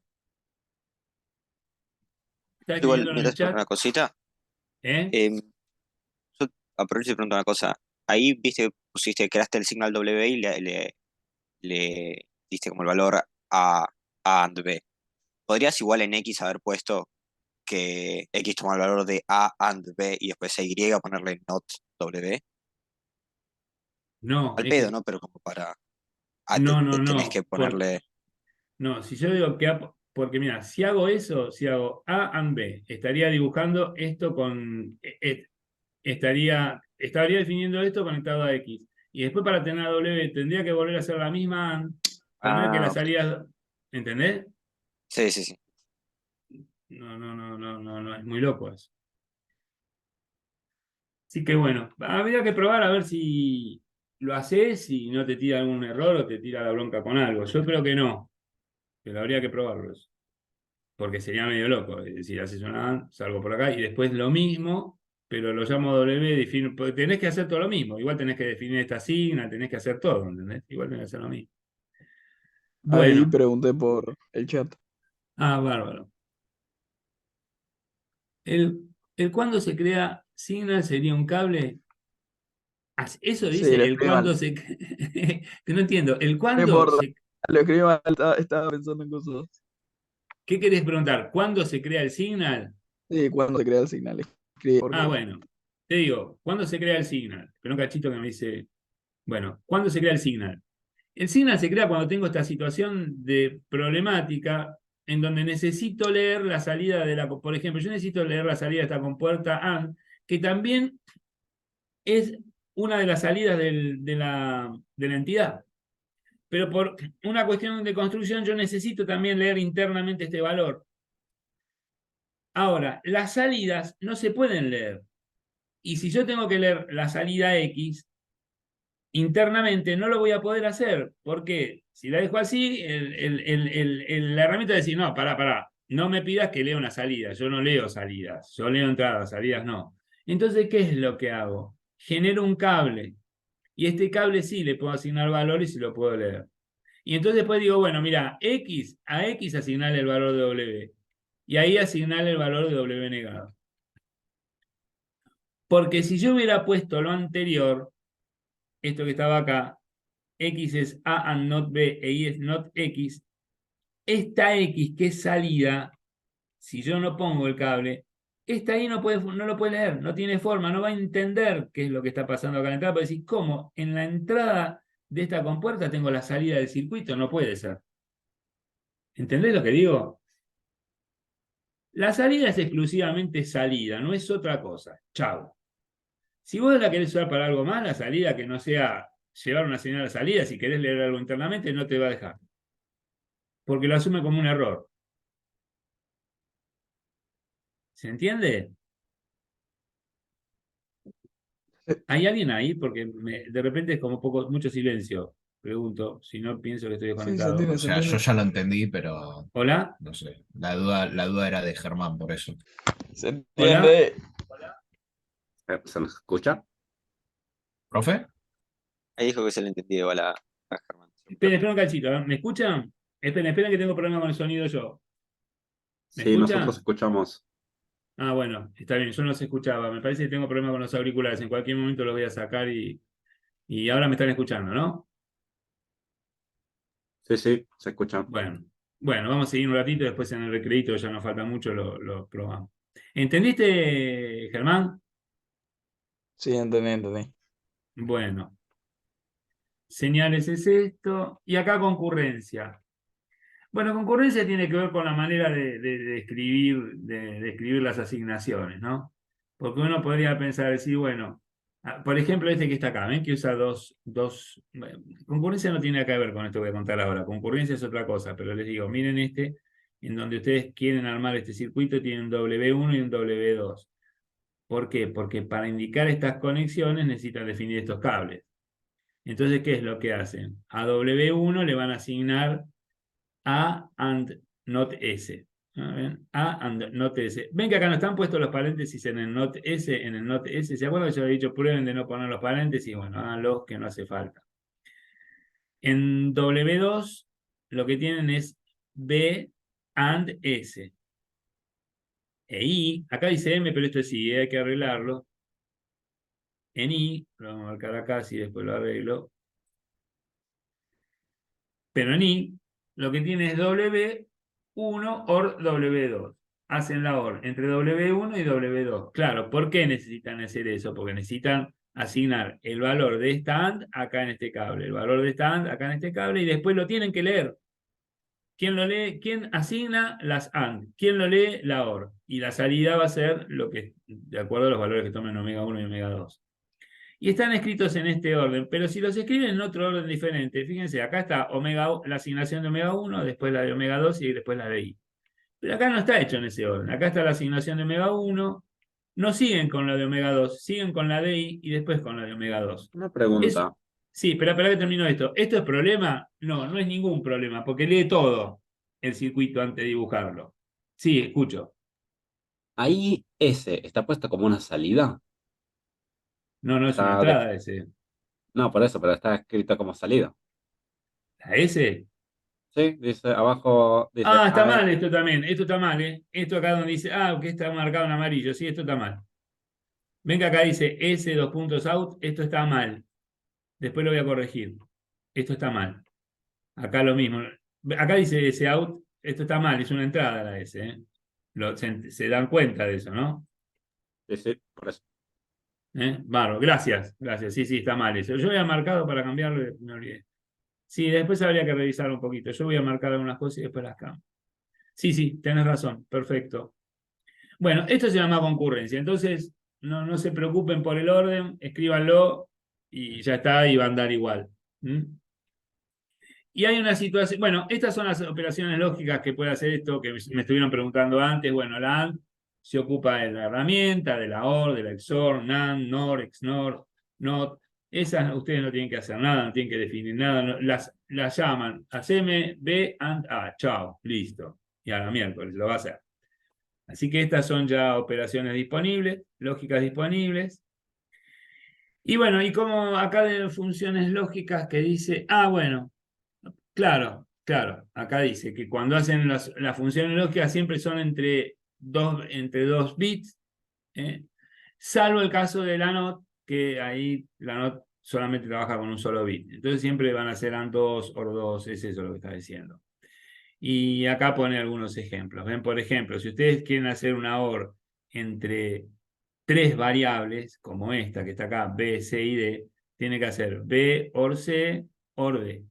¿Estás Igual, escribiéndolo en ¿me el das chat? una cosita? ¿Eh? Em, yo aprovecho y pregunto una cosa. Ahí viste, creaste el signal W y le diste como el valor A and B. ¿Podrías igual en X haber puesto que X toma el valor de A and B y después a Y ponerle not W? No, Al es pedo, que, ¿no? Pero como para... tenés que no. ponerle... No, si yo digo que porque mira, si hago eso, si hago A and B, estaría dibujando esto con, estaría definiendo esto conectado a X. Y después para tener a W tendría que volver a hacer la misma AND, poner que Ah, la ok. salida, ¿entendés? Sí, sí, sí. No, es muy loco eso. Así que bueno, habría que probar a ver si lo haces y no te tira algún error o te tira la bronca con algo. Yo creo que no, pero habría que probarlo eso. Porque sería medio loco. Es decir, haces una AND, salgo por acá y después lo mismo, pero lo llamo W, defino, porque tenés que hacer todo lo mismo. Igual tenés que definir esta signa, tenés que hacer todo, ¿entendés? Igual tenés que hacer lo mismo. ahí Bueno, pregunté por el chat. bárbaro. El cuándo se crea Signal sería un cable. Eso Sí, dice lo el escribí mal. cuándo se. Que no entiendo. El No cuándo importa, se. lo escribí mal, estaba pensando en cosas. ¿Qué querés preguntar? ¿Cuándo se crea el Signal? Sí, cuando se crea el Signal. Escribí porque Bueno, te digo, ¿cuándo se crea el Signal? Pero un cachito que me dice. Bueno, ¿cuándo se crea el Signal? El Signal se crea cuando tengo esta situación de problemática en donde necesito leer la salida de la. Por ejemplo, yo necesito leer la salida de esta compuerta AND, que también es una de las salidas de la entidad. Pero por una cuestión de construcción yo necesito también leer internamente este valor. Ahora, las salidas no se pueden leer. Y si yo tengo que leer la salida X, internamente no lo voy a poder hacer. ¿Por qué? Si la dejo así, la herramienta va a decir, no, pará. no me pidas que lea una salida, yo no leo salidas, yo leo entradas, salidas no. Entonces, ¿qué es lo que hago? Genero un cable, y este cable sí le puedo asignar valores y lo puedo leer. Y entonces después digo, bueno, mira, a X asignarle el valor de W, y ahí asignarle el valor de W negado. Porque si yo hubiera puesto lo anterior, esto que estaba acá, X es A and not B e Y es not X, esta X que es salida, si yo no pongo el cable, esta ahí no lo puede leer, no tiene forma, no va a entender qué es lo que está pasando acá en la entrada, para decir, ¿cómo? En la entrada de esta compuerta tengo la salida del circuito, no puede ser. ¿Entendés lo que digo? La salida es exclusivamente salida, no es otra cosa. Chau. Si vos la querés usar para algo más, la salida que no sea llevar una señal a salida, si querés leer algo internamente, no te va a dejar. Porque lo asume como un error. ¿Se entiende? ¿Hay alguien ahí? Porque de repente es como mucho silencio. Pregunto, si no pienso que estoy Sí, se desconectado. entiende, O se sea, yo entiende. ya lo entendí, pero ¿Hola? no sé. La duda era de Germán, por eso. Se ¿Hola? entiende. ¿Se nos escucha? ¿Profe? Ahí dijo que se le entendió igual a Germán. Esperen un cachito, ¿eh? ¿Me escuchan? Esperen que tengo problema con el sonido yo. ¿Me Sí, nosotros escuchan? escuchamos. Ah, bueno, está bien, yo no se escuchaba. Me parece que tengo problema con los auriculares. En cualquier momento los voy a sacar y ahora me están escuchando, ¿no? Sí, sí, se escucha. Bueno, vamos a seguir un ratito, después en el recreito ya nos falta mucho, lo probamos. ¿Entendiste, Germán? Sí, entendí, entendí. Bueno, señales es esto, y acá concurrencia. Bueno, concurrencia tiene que ver con la manera de escribir las asignaciones, ¿no? Porque uno podría pensar, decir, bueno, por ejemplo, este que está acá, ¿ven? Que usa bueno, concurrencia no tiene nada que ver con esto que voy a contar ahora, concurrencia es otra cosa, pero les digo, miren este, en donde ustedes quieren armar este circuito, tiene un W1 y un W2. ¿Por qué? Porque para indicar estas conexiones necesitan definir estos cables. Entonces, ¿qué es lo que hacen? A W1 le van a asignar A and not S. ¿Ven? A and not S. Ven que acá no están puestos los paréntesis en el not S, en el not S. ¿Se acuerdan que yo había dicho prueben de no poner los paréntesis? Bueno, háganlos que no hace falta. En W2 lo que tienen es B and S. E I, acá dice M, pero esto es I, hay que arreglarlo. En I, lo vamos a marcar acá, si después lo arreglo. Pero en I, lo que tiene es W1 OR W2. Hacen la OR entre W1 y W2. Claro, ¿por qué necesitan hacer eso? Porque necesitan asignar el valor de esta AND acá en este cable, el valor de esta AND acá en este cable, y después lo tienen que leer. ¿Quién lo lee? ¿Quién asigna las AND? ¿Quién lo lee? La OR. Y la salida va a ser lo que, de acuerdo a los valores que tomen omega 1 y omega 2. Y están escritos en este orden, pero si los escriben en otro orden diferente, fíjense, acá está la asignación de omega 1, después la de omega 2 y después la de I. Pero acá no está hecho en ese orden. Acá está la asignación de omega 1, no siguen con la de omega 2, siguen con la de I y después con la de omega 2. Una pregunta. Sí, espera que termino esto. ¿Esto es problema? No, no es ningún problema, porque lee todo el circuito antes de dibujarlo. Sí, escucho. Ahí S está puesto como una salida. No, no es una Está de- entrada ese. No, por eso, pero está escrito como salida. ¿La S? Sí, dice abajo, dice Ah, está AE. mal esto también. Esto está mal, ¿eh? Esto acá donde dice, que está marcado en amarillo. Sí, esto está mal. Ven que acá dice S, dos puntos out. Esto está mal. Después lo voy a corregir. Esto está mal. Acá lo mismo. Acá dice S out. Esto está mal. Es una entrada la S, ¿eh? Se dan cuenta de eso, ¿no? Sí, sí, por eso. Bárbaro. Gracias. Gracias. Sí, sí, está mal eso. Yo había marcado para cambiarlo y me olvidé. Sí, después habría que revisar un poquito. Yo voy a marcar algunas cosas y después las cambio. Sí, sí, tenés razón. Perfecto. Bueno, esto se llama concurrencia. Entonces, no se preocupen por el orden, escríbanlo y ya está, y va a andar igual. Y hay una situación, bueno, estas son las operaciones lógicas que puede hacer esto que me estuvieron preguntando antes. Bueno, la AND se ocupa de la herramienta, de la OR, de la XOR, NAND, NOR, XNOR, NOT. Esas ustedes no tienen que hacer nada, no tienen que definir nada, las llaman haceme B, AND, A, chao, listo. y a la miércoles, lo va a hacer. Así que estas son ya operaciones disponibles, lógicas disponibles. Y bueno, y como acá de funciones lógicas que dice, bueno, claro, acá dice que cuando hacen las funciones lógicas siempre son entre dos bits, ¿eh? Salvo el caso de la NOT, que ahí la NOT solamente trabaja con un solo bit. Entonces siempre van a ser AND2, OR2, es eso lo que está diciendo. Y acá pone algunos ejemplos. Ven, por ejemplo, si ustedes quieren hacer una OR entre tres variables, como esta que está acá, B, C y D, tiene que hacer B, OR C, OR D.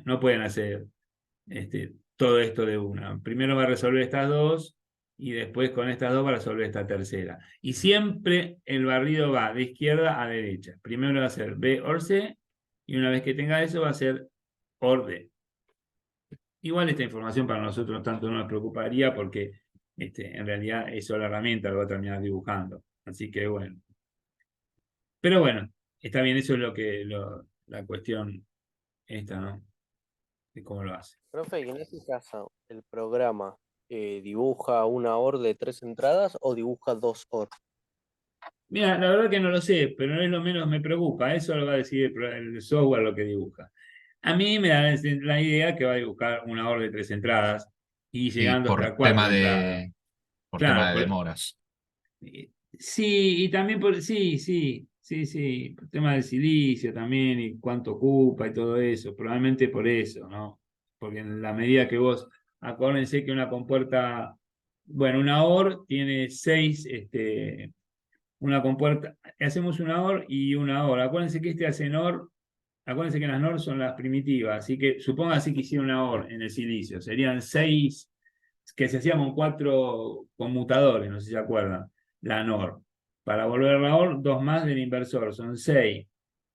No pueden hacer todo esto de una. Primero va a resolver estas dos y después con estas dos va a resolver esta tercera. Y siempre el barrido va de izquierda a derecha. Primero va a ser B, OR C y una vez que tenga eso va a ser OR D. Igual esta información para nosotros tanto no nos preocuparía porque en realidad es solo la herramienta, lo va a terminar dibujando. Así que bueno. Pero bueno, está bien, eso es la cuestión esta, ¿no? De cómo lo hace. Profe, y en ese caso, ¿el programa dibuja una OR de 3 entradas o dibuja 2 OR? Mira, la verdad que no lo sé, pero no es lo menos me preocupa. Eso lo va a decir el software lo que dibuja. A mí me da la idea que va a dibujar una OR de 3 entradas y Y llegando hasta 4 entradas. por tema Claro, de demoras. sí, y también sí, por tema del silicio también y cuánto ocupa y todo eso, probablemente por eso, ¿no? Porque en la medida que vos, acuérdense que una compuerta, bueno, una OR tiene 6, una compuerta, hacemos una OR y una OR, acuérdense que hace NOR, acuérdense que las NOR son las primitivas, así que así que hiciera una OR en el silicio, serían 6 que se hacían con 4 conmutadores, no sé si se acuerdan, la NOR. Para volver la OR, 2 más del inversor, son 6.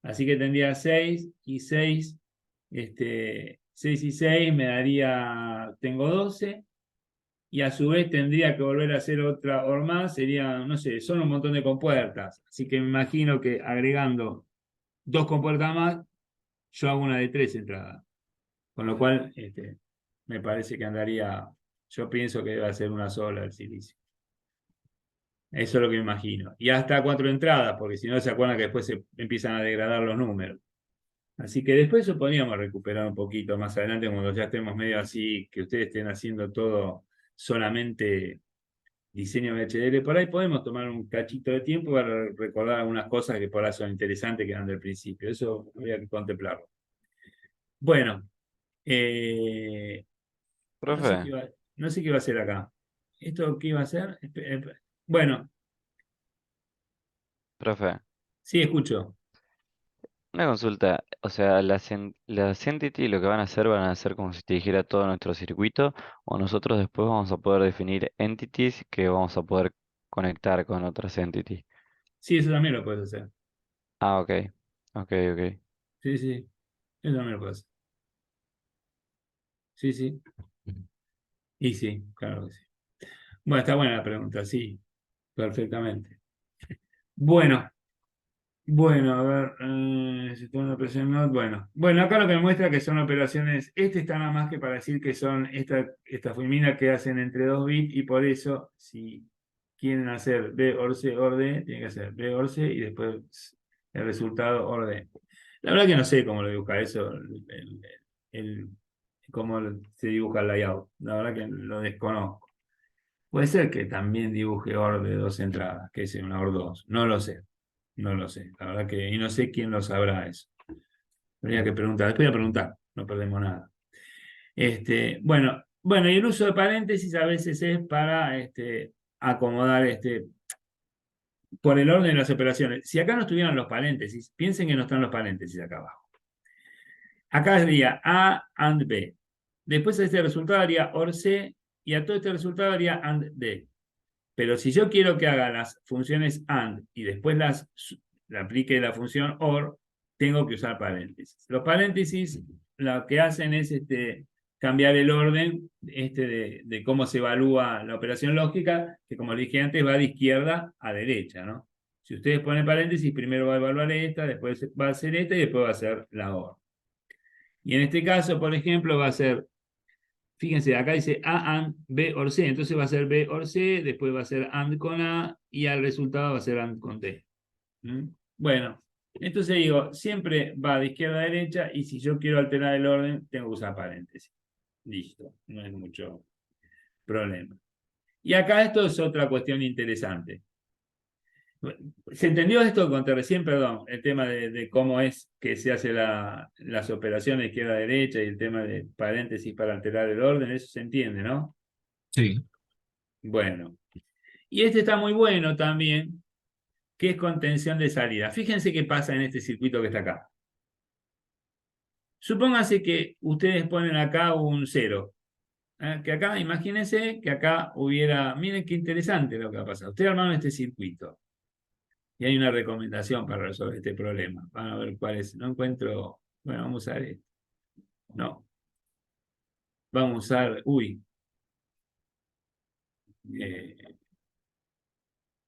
Así que tendría 6 y 6, 6 y 6 me daría, tengo 12, y a su vez tendría que volver a hacer otra OR más, sería, no sé, son un montón de compuertas. Así que me imagino que agregando 2 compuertas más, yo hago una de 3 entradas. Con lo cual, me parece que andaría, yo pienso que debe ser una sola el silicio. Eso es lo que me imagino. Y hasta 4 entradas, porque si no se acuerdan que después se empiezan a degradar los números. Así que después eso podríamos recuperar un poquito más adelante, cuando ya estemos medio así, que ustedes estén haciendo todo solamente diseño HDL. Por ahí podemos tomar un cachito de tiempo para recordar algunas cosas que por ahí son interesantes que eran del principio. Eso habría que contemplarlo. Bueno, no sé Profe, no sé qué iba a hacer acá. ¿Esto qué iba a hacer? Bueno, profe, sí, escucho. una consulta. O sea, las Entity lo que van a hacer como si te dijera todo nuestro circuito, o nosotros después vamos a poder definir entities que vamos a poder conectar con otras entities. Sí, eso también lo puedes hacer. Ah, ok, ok, ok. Sí, sí, eso también lo puedes hacer. Sí, sí. Y sí, claro que sí. Bueno, está buena la pregunta, sí, perfectamente. Bueno, a ver, si está una operación not, bueno, acá lo que me muestra que son operaciones, está nada más que para decir que son esta fulmina que hacen entre 2 bits y por eso, si quieren hacer B OR C OR D, tienen que hacer B OR C y después el resultado OR D. La verdad que no sé cómo lo dibuja eso, el- cómo se dibuja el layout, la verdad que lo desconozco. Puede ser que también dibuje OR de 2 entradas, que es una OR 2, no lo sé. No lo sé, la verdad que, y no sé quién lo sabrá eso. Habría que preguntar, después voy a preguntar, no perdemos nada. Bueno, y el uso de paréntesis a veces es para acomodar por el orden de las operaciones. Si acá no estuvieran los paréntesis, piensen que no están los paréntesis acá abajo. Acá sería A and B. Después a este resultado haría OR C y a todo este resultado haría AND D. Pero si yo quiero que haga las funciones AND y después le aplique la función OR, tengo que usar paréntesis. Los paréntesis lo que hacen es cambiar el orden de cómo se evalúa la operación lógica, que como le dije antes va de izquierda a derecha, ¿no? Si ustedes ponen paréntesis, primero va a evaluar esta, después va a hacer esta y después va a hacer la OR. Y en este caso, por ejemplo, va a ser Fíjense, acá dice A, AND, B, OR, C. Entonces va a ser B, OR, C, después va a ser AND con A, y al resultado va a ser AND con D. ¿Mm? Bueno, entonces digo, siempre va de izquierda a derecha, y si yo quiero alterar el orden, tengo que usar paréntesis. Listo, no es mucho problema. Y acá esto es otra cuestión interesante. ¿Se entendió esto que conté recién? Perdón, el tema de cómo es que se hace las operaciones izquierda-derecha y el tema de paréntesis para alterar el orden, eso se entiende, ¿no? Sí. Bueno, y este está muy bueno también, que es contención de salida. Fíjense qué pasa en este circuito que está acá. Supónganse que ustedes ponen acá un 0. Que acá, imagínense que acá hubiera, miren qué interesante lo que va a pasar. Ustedes armaron este circuito. Y hay una recomendación para resolver este problema. Van a ver cuál es. No encuentro. Bueno, vamos a usar esto. No. Vamos a usar. Uy. Bueno,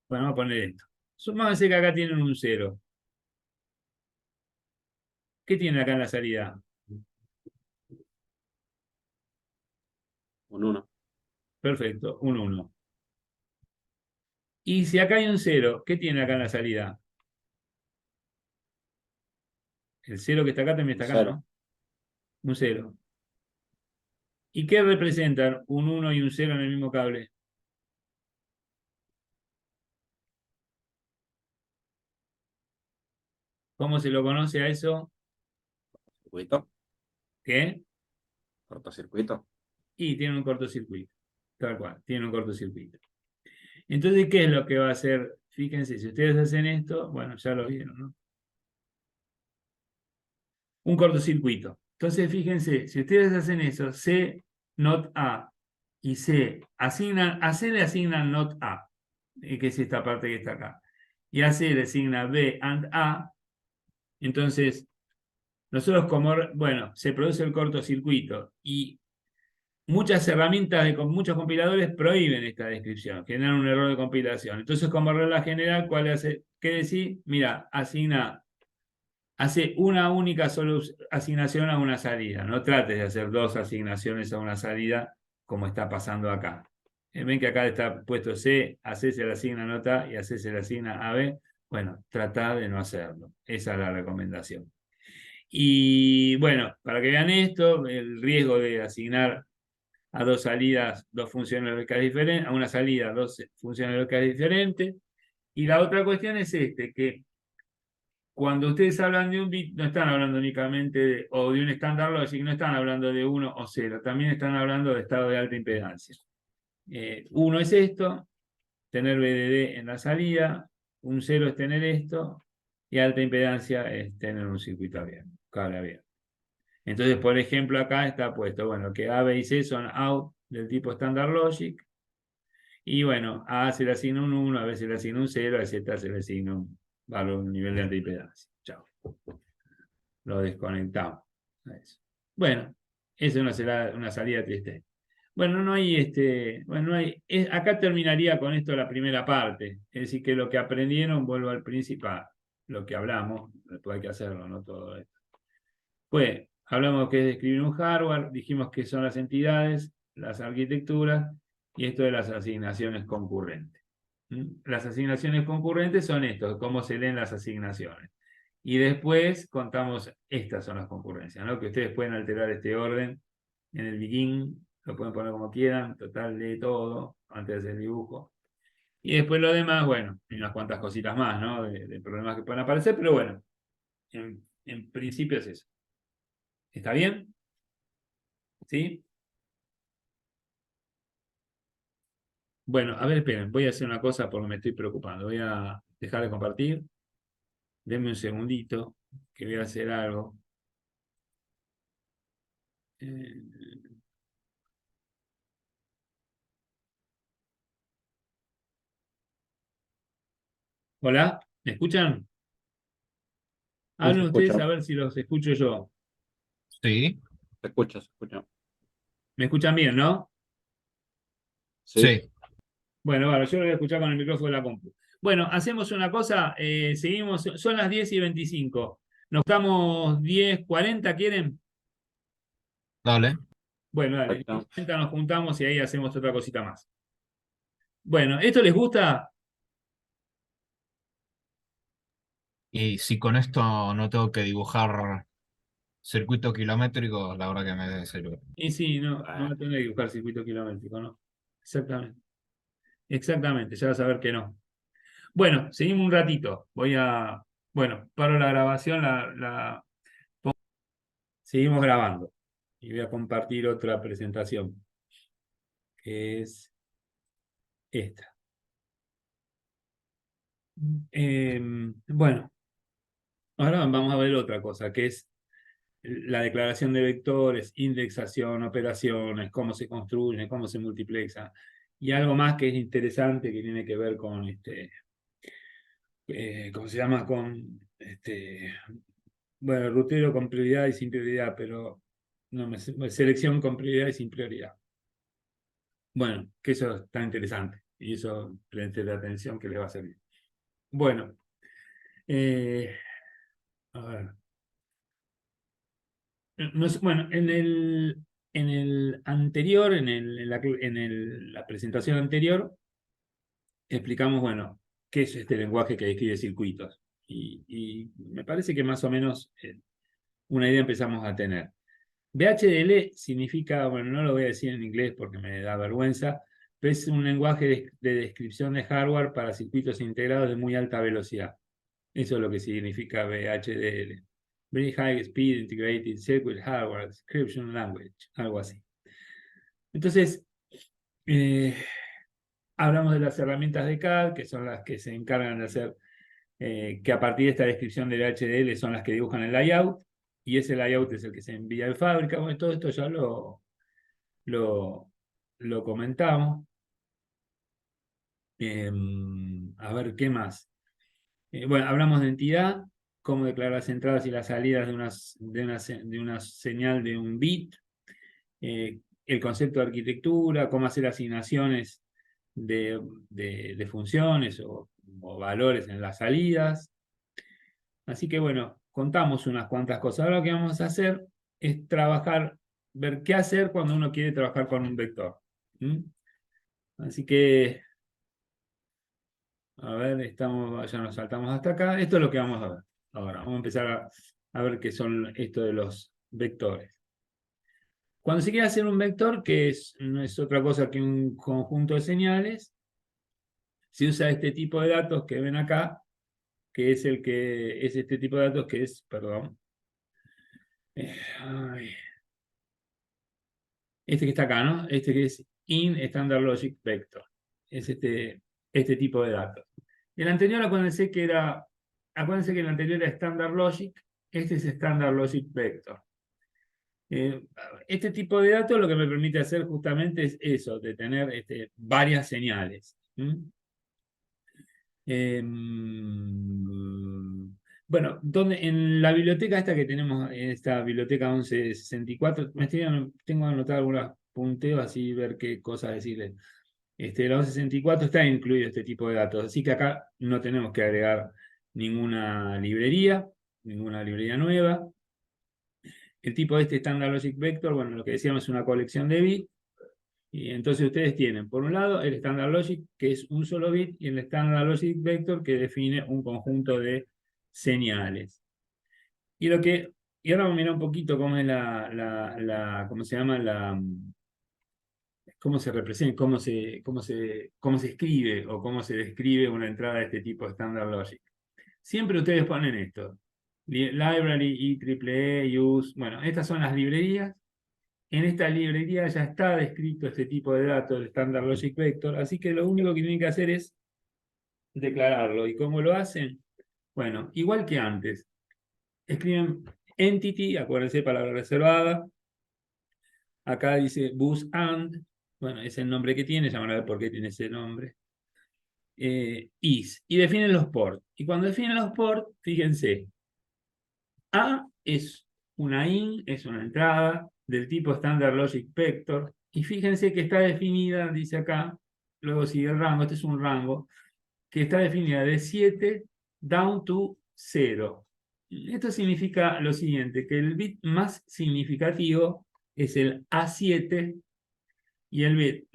vamos a poner esto. Supónganse que acá tienen un 0. ¿Qué tienen acá en la salida? Un 1. Perfecto, un 1. Y si acá hay un 0, ¿qué tiene acá en la salida? El 0 que está acá también está acá, 0. ¿no? Un 0. ¿Y qué representan un 1 y un 0 en el mismo cable? ¿Cómo se lo conoce a eso? Circuito. ¿Qué? Cortocircuito. Y tiene un cortocircuito. Tal cual, tiene un cortocircuito. Entonces, ¿qué es lo que va a hacer? Fíjense, si ustedes hacen esto, bueno, ya lo vieron, ¿no? Un cortocircuito. Entonces, fíjense, si ustedes hacen eso, C, not A, y C, asignan, a C le asignan not A, que es esta parte que está acá, y a C le asigna B and A, entonces, nosotros como, bueno, se produce el cortocircuito, y muchas herramientas con muchos compiladores prohíben esta descripción, generan un error de compilación. Entonces, como regla general, ¿cuál hace? ¿Qué decir? Mira, hace una única solo asignación a una salida. No trates de hacer dos asignaciones a una salida como está pasando acá. Ven que acá está puesto C, a C se le asigna nota y a C se le asigna a B. Bueno, trata de no hacerlo. Esa es la recomendación. Y bueno, para que vean esto, el riesgo de asignar a dos salidas, dos funciones lógicas diferentes, a una salida, dos funciones lógicas diferentes. Y la otra cuestión es que cuando ustedes hablan de un bit, no están hablando únicamente o de un estándar logic, no están hablando de 1 o 0, también están hablando de estado de alta impedancia. 1 es esto, tener BDD en la salida, un 0 es tener esto, y alta impedancia es tener un circuito abierto, cable abierto. Entonces, por ejemplo, acá está puesto, bueno, que A, B y C son out del tipo Standard Logic. Y bueno, a A se le asigna un 1, a B se le asigna un 0, a Z se le asigna un valor, un nivel de alta impedancia. Chao. Lo desconectamos. Bueno, esa es una salida triste. Bueno, no hay bueno, no hay, acá terminaría con esto la primera parte. Es decir, que lo que aprendieron, vuelvo al principal. Lo que hablamos, después hay que hacerlo, no todo esto. Pues, hablamos que es describir un hardware, dijimos que son las entidades, las arquitecturas, y esto de las asignaciones concurrentes. Las asignaciones concurrentes son esto, cómo se leen las asignaciones. Y después contamos, estas son las concurrencias, ¿no? Que ustedes pueden alterar este orden en el begin, lo pueden poner como quieran, total de todo, antes de hacer el dibujo. Y después lo demás, bueno, hay unas cuantas cositas más, ¿no? De problemas que pueden aparecer, pero bueno, en principio es eso. ¿Está bien? ¿Sí? Bueno, a ver, esperen, voy a hacer una cosa porque me estoy preocupando. Voy a dejar de compartir. Denme un segundito, que voy a hacer algo. Eh, Hola, ¿me escuchan? Sí, se Hablen ustedes escucha. a ver si los escucho yo. Sí. Se escucha, se escucha. ¿Me escuchan bien, no? Sí. Sí. Bueno, bueno, yo lo voy a escuchar con el micrófono de la compu. Bueno, hacemos una cosa, seguimos, son las 10:25. Nos estamos 10:40, ¿quieren? Dale. Bueno, dale, Perfecto. ahorita nos juntamos y ahí hacemos otra cosita más. Bueno, ¿esto les gusta? Y si con esto no tengo que dibujar circuito kilométrico, la verdad que me sirve. Y sí, no va Ah, a tener que dibujar circuito kilométrico, ¿no? Exactamente. Exactamente, ya vas a ver que no. Bueno, seguimos un ratito. Bueno, paro la grabación, seguimos grabando. Y voy a compartir otra presentación, que es esta. Bueno, ahora vamos a ver otra cosa, que es la declaración de vectores, indexación, operaciones, cómo se construye, cómo se multiplexa. Y algo más que es interesante que tiene que ver con ¿cómo se llama? Bueno, rutero con prioridad y sin prioridad, pero no selección con prioridad y sin prioridad. Bueno, que eso está interesante y eso preste la atención que les va a servir. Bueno, a ver. Bueno, en el anterior, la presentación anterior, explicamos, bueno, qué es este lenguaje que describe circuitos. Y me parece que más o menos una idea empezamos a tener. VHDL significa, bueno, no lo voy a decir en inglés porque me da vergüenza, pero es un lenguaje de descripción de hardware para circuitos integrados de muy alta velocidad. Eso es lo que significa VHDL. Very High Speed Integrated Circuit Hardware Description Language, algo así. Entonces, hablamos de las herramientas de CAD, que son las que se encargan de hacer, que a partir de esta descripción del VHDL son las que dibujan el layout, y ese layout es el que se envía de fábrica. Bueno, todo esto ya lo comentamos. A ver, ¿qué más? Bueno, hablamos de entidad, cómo declarar las entradas y las salidas de una señal de un bit, el concepto de arquitectura, cómo hacer asignaciones de funciones o valores en las salidas. Así que bueno, contamos unas cuantas cosas. Ahora lo que vamos a hacer es trabajar, ver qué hacer cuando uno quiere trabajar con un vector. Así que, a ver, ya nos saltamos hasta acá. Esto es lo que vamos a ver. Ahora, vamos a empezar a ver qué son esto de los vectores. Cuando se quiere hacer un vector, que no es otra cosa que un conjunto de señales, se usa este tipo de datos que ven acá, que es este tipo de datos que es, perdón, ay, este que está acá, ¿no? Este que es in Standard Logic Vector. Es este tipo de datos. El anterior, acuérdense que el anterior era Standard Logic, este es Standard Logic Vector. Este tipo de datos lo que me permite hacer justamente es eso, de tener varias señales. Bueno, en la biblioteca esta que tenemos, esta biblioteca 1164, tengo anotado algunos punteos así, ver qué cosas decirles. La 1164 está incluido este tipo de datos, así que acá no tenemos que agregar ninguna librería nueva. El tipo de este Standard Logic Vector, bueno, lo que decíamos es una colección de bits. Y entonces ustedes tienen, por un lado, el Standard Logic, que es un solo bit, y el Standard Logic Vector, que define un conjunto de señales. Y ahora vamos a mirar un poquito cómo es ¿cómo se llama? Cómo se representa, cómo se escribe o cómo se describe una entrada de este tipo de Standard Logic. Siempre ustedes ponen esto. Library, IEEE, use. Bueno, estas son las librerías. En esta librería ya está descrito este tipo de datos, el Standard Logic Vector, así que lo único que tienen que hacer es declararlo. ¿Y cómo lo hacen? Bueno, igual que antes. Escriben entity, acuérdense, palabra reservada. Acá dice bus and, bueno, es el nombre que tiene, ya van a ver por qué tiene ese nombre. Is, y definen los ports. Y cuando definen los ports, fíjense, A es una in, es una entrada del tipo Standard Logic Vector, y fíjense que está definida, dice acá, luego sigue el rango, este es un rango, que está definida de 7 down to 0. Esto significa lo siguiente, que el bit más significativo es el A7 y el bit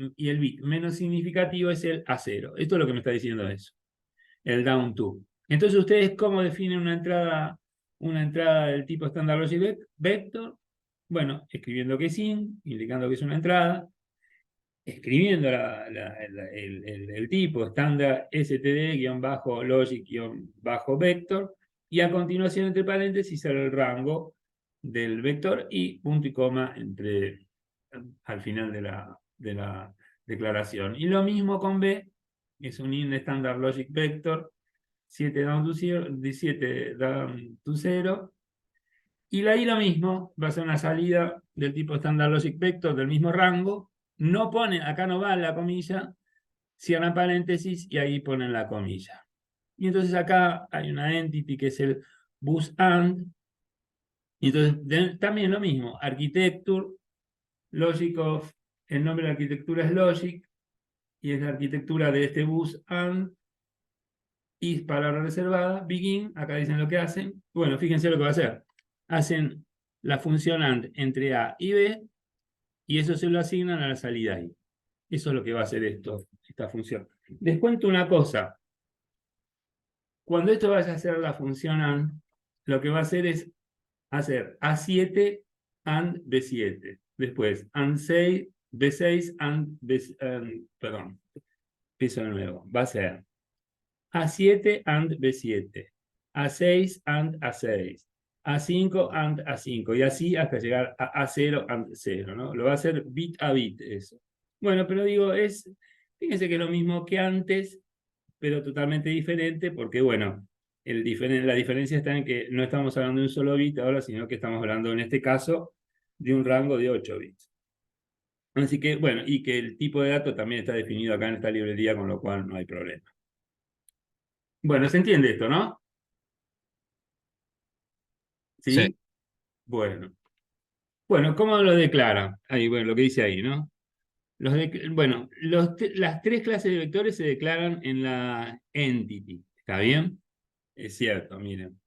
menos significativo es el A0. Esto es lo que me está diciendo eso, el down to. Entonces, ¿ustedes cómo definen una entrada del tipo Standard Logic Vector? Bueno, escribiendo que es in, indicando que es una entrada, escribiendo el tipo estándar std-logic-vector, y a continuación, entre paréntesis, el rango del vector y punto y coma al final de la declaración. Y lo mismo con B, es un in standard logic vector, 7 down to 0, 17 down to 0, y la I lo mismo, va a ser una salida del tipo standard logic vector del mismo rango. No pone, acá no va la comilla, cierran paréntesis y ahí ponen la comilla. Y entonces acá hay una entity que es el bus and, y entonces también lo mismo, architecture, logic of, el nombre de la arquitectura es logic, y es la arquitectura de este bus and, y palabra reservada, begin, acá dicen lo que hacen. Bueno, fíjense lo que va a hacer. Hacen la función AND entre A y B, y eso se lo asignan a la salida I. Eso es lo que va a hacer esta función. Les cuento una cosa. Cuando esto vaya a ser la función AND, lo que va a hacer es hacer A7 AND B7. Después AND6, B6 AND perdón, empiezo de nuevo. Va a ser A7 AND B7, A6 AND A6, A5 AND A5, y así hasta llegar a A0 AND 0, ¿no? Lo va a hacer bit a bit eso. Bueno, pero digo, fíjense que es lo mismo que antes, pero totalmente diferente, porque bueno, la diferencia está en que no estamos hablando de un solo bit ahora, sino que estamos hablando en este caso de un rango de 8 bits. Así que, bueno, y que el tipo de dato también está definido acá en esta librería, con lo cual no hay problema. Bueno, ¿se entiende esto, no? ¿Sí? Sí. Bueno. Bueno, ¿cómo lo declara? Ahí, bueno, lo que dice ahí, ¿no? Bueno, las tres clases de vectores se declaran en la entity. ¿Está bien? Es cierto, miren.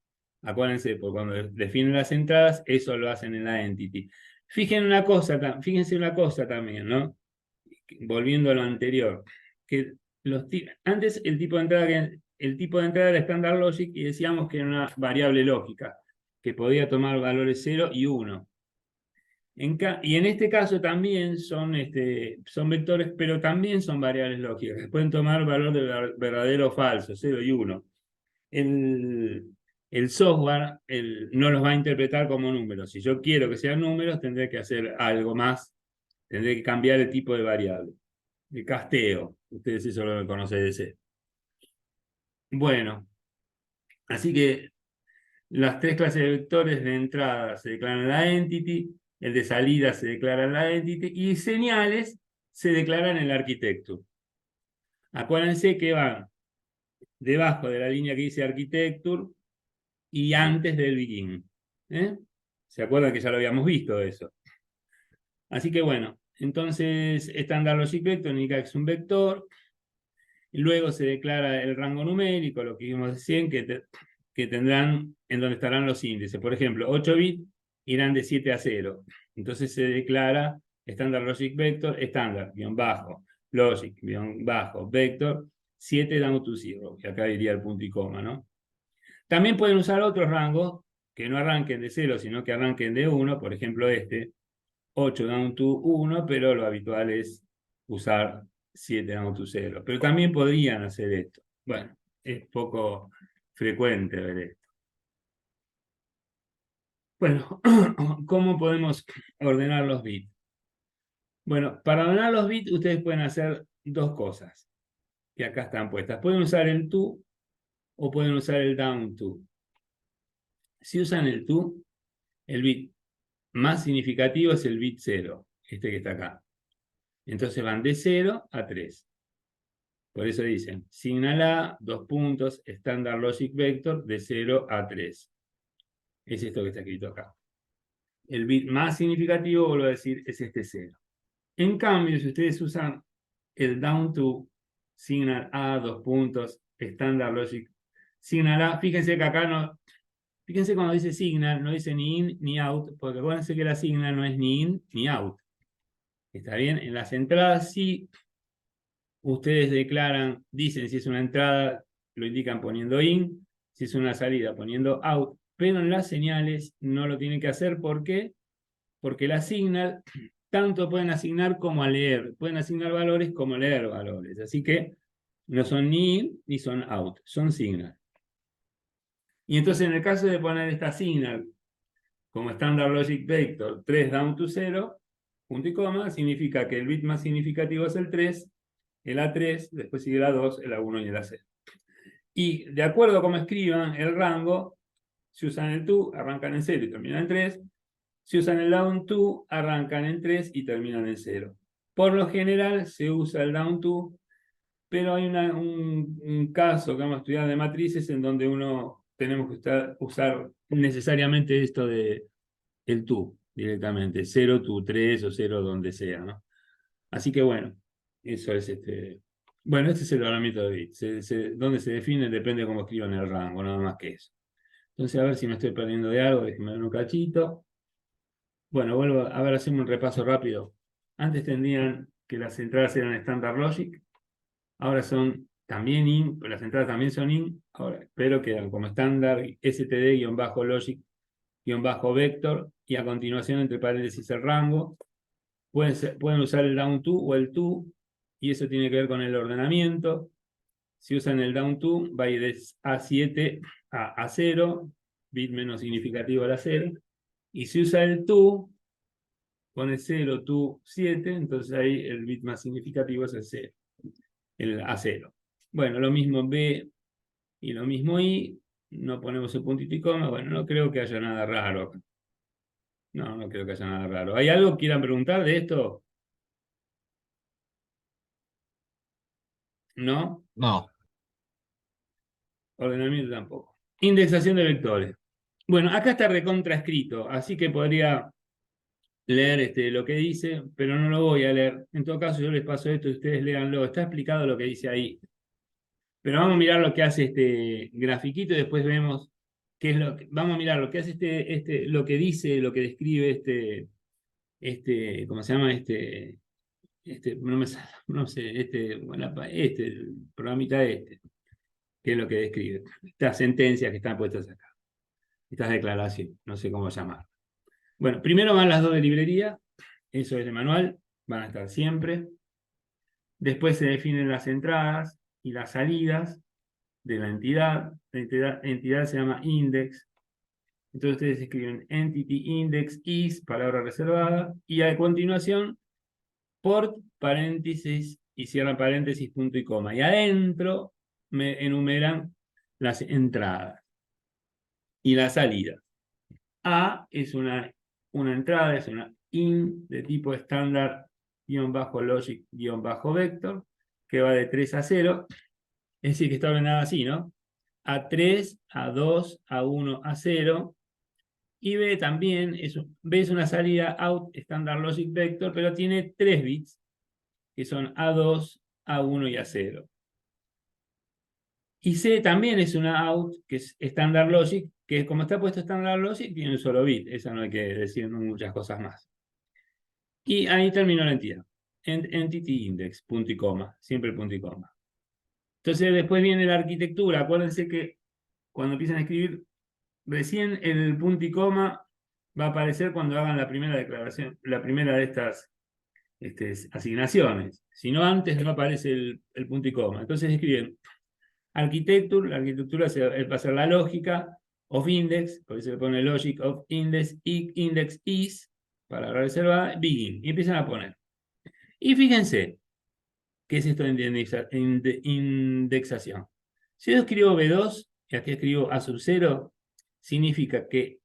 Acuérdense, porque cuando definen las entradas, eso lo hacen en la entity. Fíjense una cosa también, ¿no? Volviendo a lo anterior. Que antes el tipo de entrada era standard logic y decíamos que era una variable lógica, que podía tomar valores 0 y 1. Y en este caso también son vectores, pero también son variables lógicas. Pueden tomar valor de verdadero o falso, 0 y 1. El software no los va a interpretar como números. Si yo quiero que sean números, tendré que hacer algo más. Tendré que cambiar el tipo de variable. El casteo. Ustedes eso lo conocen de C. Bueno, así que las tres clases de vectores de entrada se declaran en la entity, el de salida se declara en la entity, y señales se declaran en la architecture. Acuérdense que van debajo de la línea que dice architecture y antes del begin. ¿Se acuerdan que ya lo habíamos visto eso? Así que bueno, entonces Standard Logic Vector indica que es un vector, y luego se declara el rango numérico, lo que vimos recién, que tendrán, en donde estarán los índices. Por ejemplo, 8 bits irán de 7 a 0. Entonces se declara Standard Logic Vector, estándar, guión bajo, logic, guión bajo, vector, 7 down to 0. Y acá iría el punto y coma, ¿no? También pueden usar otros rangos que no arranquen de 0, sino que arranquen de 1, por ejemplo 8 down to 1, pero lo habitual es usar 7 down to 0. Pero también podrían hacer esto. Bueno, es poco frecuente ver esto. Bueno, ¿cómo podemos ordenar los bits? Bueno, para ordenar los bits ustedes pueden hacer dos cosas, que acá están puestas. Pueden usar el to o pueden usar el down to. Si usan el to, el bit más significativo es el bit 0, este que está acá. Entonces van de 0 a 3. Por eso dicen, signal A, 2 puntos, Standard Logic Vector, de 0 a 3. Es esto que está escrito acá. El bit más significativo, vuelvo a decir, es este 0. En cambio, si ustedes usan el down to, signal A, 2 puntos, Standard Logic, signal A, fíjense que acá Fíjense cuando dice signal, no dice ni in ni out, porque acuérdense que la signal no es ni in ni out. ¿Está bien? En las entradas sí, ustedes declaran, dicen si es una entrada, lo indican poniendo in, si es una salida poniendo out, pero en las señales no lo tienen que hacer. ¿Por qué? Porque la signal, tanto pueden asignar como a leer, pueden asignar valores como leer valores, así que no son ni in ni son out, son signal. Y entonces en el caso de poner esta signal como Standard Logic Vector 3 down to 0, punto y coma, significa que el bit más significativo es el 3, el A3, después sigue el A2, el A1 y el A0. Y de acuerdo a cómo escriban el rango, si usan el to, arrancan en 0 y terminan en 3. Si usan el down to, arrancan en 3 y terminan en 0. Por lo general se usa el down to, pero hay un caso que vamos a estudiar de matrices en donde tenemos que usar necesariamente esto de el to directamente, 0 to 3 o 0 donde sea, ¿no? Así que bueno, eso es bueno, este es el ordenamiento de bits. Donde se define depende de cómo escriban el rango, nada más que eso. Entonces, a ver si me estoy perdiendo de algo, déjenme ver un cachito. Bueno, vuelvo a ver, hacemos un repaso rápido. Antes tendrían que las entradas eran Standard Logic, ahora son también in, pero las entradas también son in, ahora espero que como estándar std-logic-vector, y a continuación entre paréntesis el rango. Pueden usar el down to o el to, y eso tiene que ver con el ordenamiento. Si usan el down to, va a ir de A7 a A0, bit menos significativo al A0. Y si usa el to, pone 0, to 7, entonces ahí el bit más significativo es el 0, el A0. Bueno, lo mismo B y lo mismo I, no ponemos el puntito y coma. Bueno, no creo que haya nada raro acá. No creo que haya nada raro. ¿Hay algo que quieran preguntar de esto? ¿No? No. Ordenamiento tampoco. Indexación de vectores. Bueno, acá está recontraescrito, así que podría leer lo que dice, pero no lo voy a leer. En todo caso, yo les paso esto y ustedes léanlo. Está explicado lo que dice ahí. Pero vamos a mirar lo que hace este grafiquito y después vemos qué es vamos a mirar lo que hace lo que dice, lo que describe ¿cómo se llama? No sé, el programita que es lo que describe. Estas sentencias que están puestas acá. Estas declaraciones, no sé cómo llamar. Bueno, primero van las dos de librería, eso es de manual, van a estar siempre. Después se definen las entradas y las salidas de la entidad. La entidad se llama index. Entonces ustedes escriben entity index is, palabra reservada, y a continuación port, paréntesis, y cierran paréntesis, punto y coma. Y adentro me enumeran las entradas y las salidas. A es una entrada, es una in de tipo estándar -logic-vector, que va de 3 a 0. Es decir, que está ordenada así, ¿no? A3, A2, A1, A0. Y B también, B es una salida out estándar logic vector, pero tiene 3 bits, que son A2, A1 y A0. Y C también es una out, que es Standard Logic, que como está puesto Standard Logic, tiene un solo bit. Eso no hay que decir muchas cosas más. Y ahí terminó la entidad. Entity index, punto y coma. Siempre punto y coma. Entonces después viene la arquitectura. Acuérdense que cuando empiezan a escribir, recién el punto y coma va a aparecer cuando hagan la primera declaración, la primera de estas asignaciones. Si no, antes no aparece el punto y coma. Entonces escriben architecture, la arquitectura va a ser la lógica of index, por eso le pone logic of index, index is, palabra reservada, begin, y empiezan a poner. Y fíjense, ¿qué es esto de indexación? Si yo escribo B2, y aquí escribo A sub 0, significa que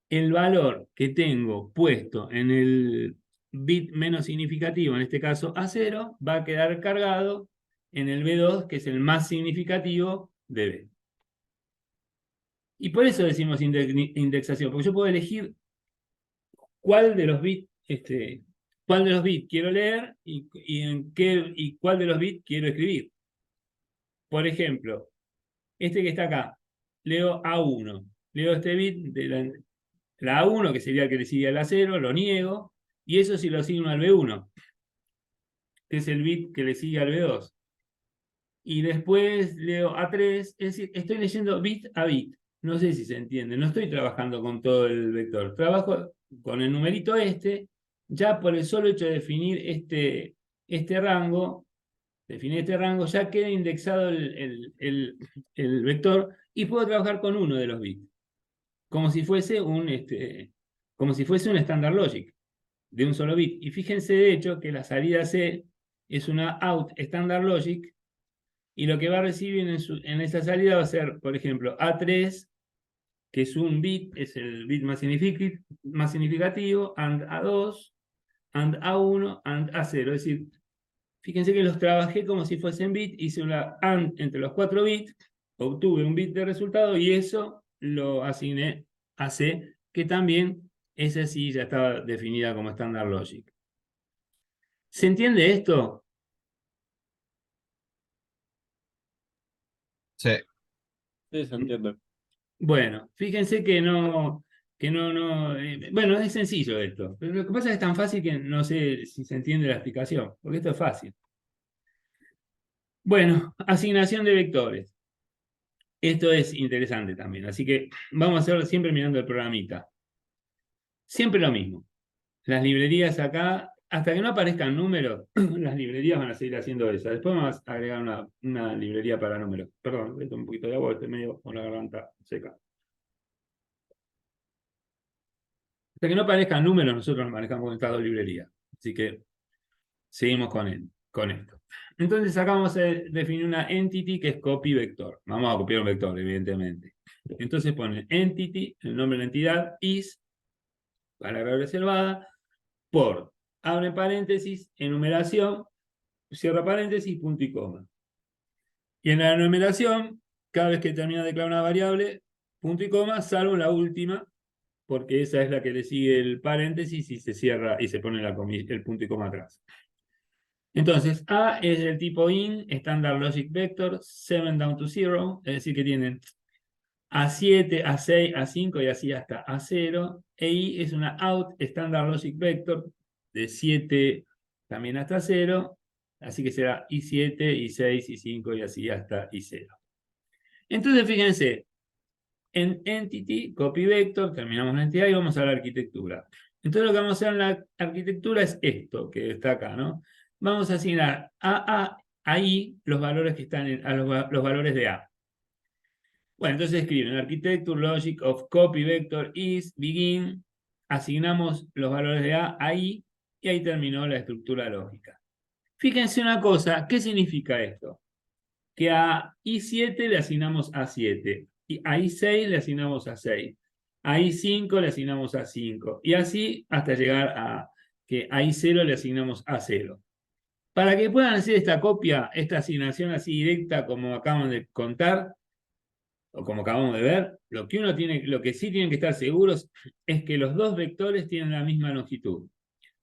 el valor que tengo puesto en el bit menos significativo, en este caso A0, va a quedar cargado en el B2, que es el más significativo de B. Y por eso decimos indexación, porque yo puedo elegir cuál de los bits quiero leer y cuál de los bits quiero escribir. Por ejemplo, este que está acá, leo A1. leo este bit de la A1, que sería el que le sigue al A0, lo niego, y eso sí lo asigno al B1, que es el bit que le sigue al B2. Y después leo A3, es decir, estoy leyendo bit a bit. No sé si se entiende, no estoy trabajando con todo el vector, trabajo con el numerito ya por el solo hecho de definir este rango, ya queda indexado el vector y puedo trabajar con uno de los bits, como si fuese como si fuese un standard logic de un solo bit. Y fíjense de hecho que la salida C es una out standard logic y lo que va a recibir en esa salida va a ser, por ejemplo, A3, que es un bit, es el bit más significativo, AND A2, AND A1, AND A0. Es decir, fíjense que los trabajé como si fuesen bit, hice una AND entre los 4 bits, obtuve un bit de resultado y eso lo asigné a C, que también esa sí ya estaba definida como Standard Logic. ¿Se entiende esto? Sí. Sí, se entiende. Bueno, fíjense que bueno, es sencillo esto, pero lo que pasa es que es tan fácil que no sé si se entiende la explicación, porque esto es fácil. Bueno, asignación de vectores. Esto es interesante también, así que vamos a hacerlo siempre mirando el programita. Siempre lo mismo. Las librerías acá, hasta que no aparezcan números, las librerías van a seguir haciendo eso. Después vamos a agregar una librería para números. Perdón, esto un poquito de agua, estoy medio con la garganta seca. Hasta que no aparezcan números, nosotros nos manejamos con estas dos librerías. Así que seguimos con esto. Entonces acá vamos a definir una entity que es copy vector. Vamos a copiar un vector, evidentemente. Entonces ponen entity, el nombre de la entidad, is, palabra reservada, por, abre paréntesis, enumeración, cierra paréntesis, punto y coma. Y en la enumeración, cada vez que termina de declarar una variable, punto y coma, salvo la última, porque esa es la que le sigue el paréntesis y se cierra y se pone el punto y coma atrás. Entonces, A es el tipo int, Standard Logic Vector, 7 down to 0, es decir, que tienen A7, A6, A5 y así hasta A0. E I es una out Standard Logic Vector de 7 también hasta 0, así que será I7, I6, I5 y así hasta I0. Entonces, fíjense, en Entity, Copy Vector, terminamos la entidad y vamos a la arquitectura. Entonces lo que vamos a hacer en la arquitectura es esto, que está acá, ¿no? Vamos a asignar a I los valores que están los valores de A. Bueno, entonces escriben Architecture Logic of Copy Vector is begin, asignamos los valores de A I, y ahí terminó la estructura lógica. Fíjense una cosa, ¿qué significa esto? Que a I7 le asignamos A7, y a I6 le asignamos A6, a I5 le asignamos A5, y así hasta llegar a que a I0 le asignamos A0. Para que puedan hacer esta copia, esta asignación así directa como acaban de contar, o como acabamos de ver, lo que sí tienen que estar seguros es que los dos vectores tienen la misma longitud.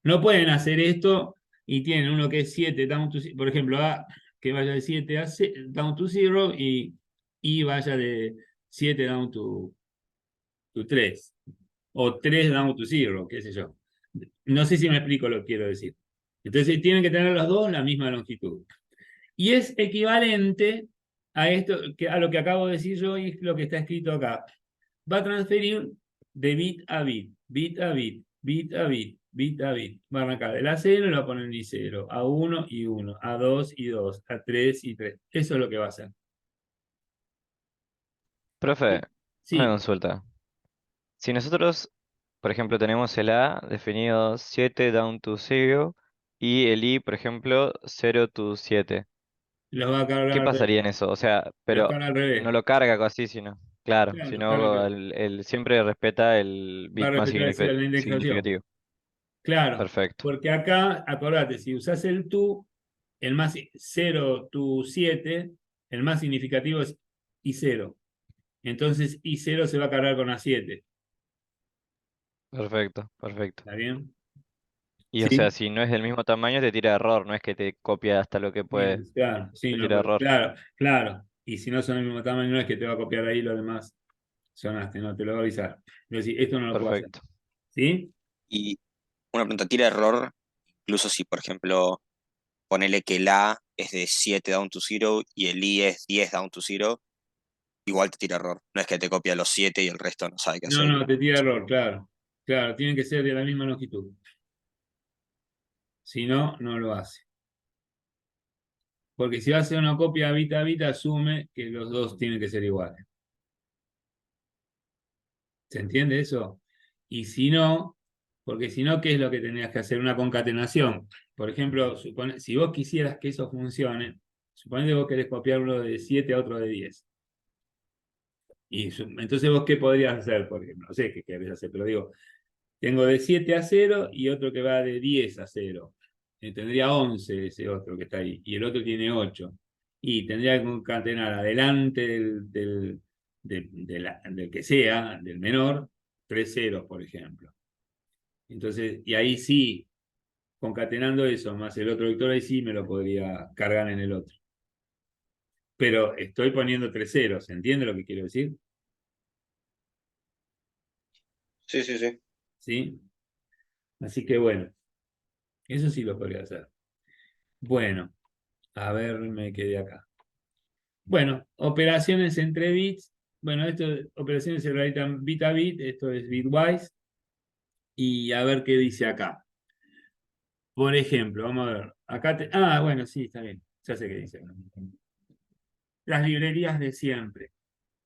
No pueden hacer esto y tienen uno que es 7 down to 0, por ejemplo, A que vaya de 7 down to 0 y vaya de 7 down to 3 o 3 down to 0, qué sé yo. No sé si me explico lo que quiero decir. Entonces tienen que tener los dos la misma longitud. Y es equivalente a esto, a lo que acabo de decir yo y lo que está escrito acá. Va a transferir de bit a bit, bit a bit, bit a bit, bit a bit. Va a arrancar del A0 y lo va a poner en I0, A1 y 1, A2 y 2, A3 y 3. Eso es lo que va a hacer. Profe, una Sí, consulta. Si nosotros, por ejemplo, tenemos el A definido 7 down to 0 y el I, por ejemplo, 0 to 7, los va a ¿qué cargar, pasaría en eso? O sea, los pero carga al no revés. lo carga así, sino, claro, Claro, los carga al sino revés. el siempre respeta el Va a bit más respetar la indexación. significativo. Claro, Perfecto, porque acá, acordate, si usas el to, el más 0 to 7, el más significativo es I0. Entonces I0 se va a cargar con A7. perfecto, perfecto. ¿Está bien? Y o sea, Sí. si no es del mismo tamaño, te tira error, no es que te copia hasta lo que puede, Claro, sí, te no, tira error. claro, claro. Y si no son del mismo tamaño, no es que te va a copiar ahí lo demás. sonaste, no, te lo voy a avisar. Voy a decir, esto no lo puedo hacer. Perfecto. ¿Sí? Y una pregunta, ¿tira error? Incluso si, por ejemplo, ponele que el A es de 7 down to 0 y el I es 10 down to 0, igual te tira error. No es que te copia los 7 y el resto no sabe qué No, hacer. no, te tira error, claro. Claro, tienen que ser de la misma longitud. Si no, no lo hace. Porque si hace una copia bit a bit, asume que los dos tienen que ser iguales. ¿Se entiende eso? Y si no, porque si no, ¿qué es lo que tenías que hacer? Una concatenación. Por ejemplo, si vos quisieras que eso funcione, suponete que vos querés copiar uno de 7 a otro de 10. Y entonces vos, ¿qué podrías hacer? Porque no sé qué querés hacer, pero digo, tengo de 7 a 0 y otro que va de 10 a 0. Tendría 11 ese otro que está ahí. Y el otro tiene 8. Y tendría que concatenar adelante del que sea, del menor, 3 ceros, por ejemplo. Entonces, y ahí sí, concatenando eso más el otro vector, ahí sí me lo podría cargar en el otro. Pero estoy poniendo 3 ceros. ¿Entiende lo que quiero decir? Sí, sí, sí. ¿Sí? Así que bueno, eso sí lo podría hacer. Bueno, a ver, me quedé acá. Bueno, operaciones entre bits. Bueno, esto, operaciones se realizan bit a bit, esto es bitwise. Y a ver qué dice acá. Por ejemplo, vamos a ver. Acá bueno, sí, está bien. Ya sé qué dice. Las librerías de siempre.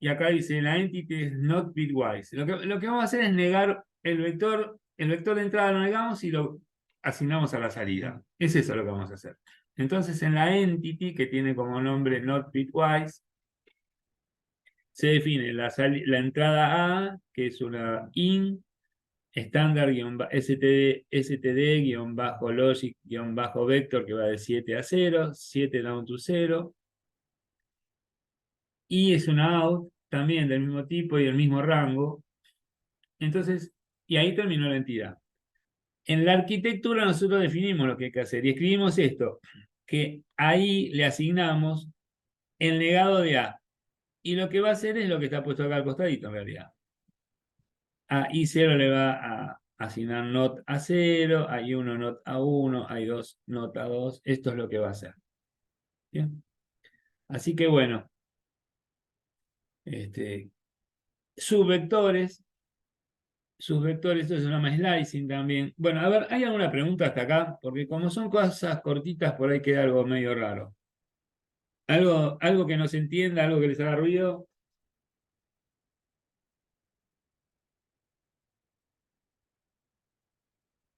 Y acá dice, la entity is not bitwise. Lo que vamos a hacer es negar el vector de entrada lo negamos y lo asignamos a la salida. Es eso lo que vamos a hacer. Entonces, en la entity, que tiene como nombre not bitwise, se define la entrada A, que es una in std-logic-vector que va de 7 a 0, 7 down to 0, y es una out también del mismo tipo y del mismo rango. Entonces, y ahí terminó la entidad. En la arquitectura nosotros definimos lo que hay que hacer y escribimos esto, que ahí le asignamos el negado de A. Y lo que va a hacer es lo que está puesto acá al costadito en realidad. A I0 le va a asignar not a 0, hay 1 not a 1, hay 2 not a 2. Esto es lo que va a hacer. ¿Bien? Así que bueno, subvectores, esto se llama slicing también. Bueno, a ver, ¿hay alguna pregunta hasta acá? Porque como son cosas cortitas, por ahí queda algo medio raro. ¿Algo que no se entienda, algo que les haga ruido?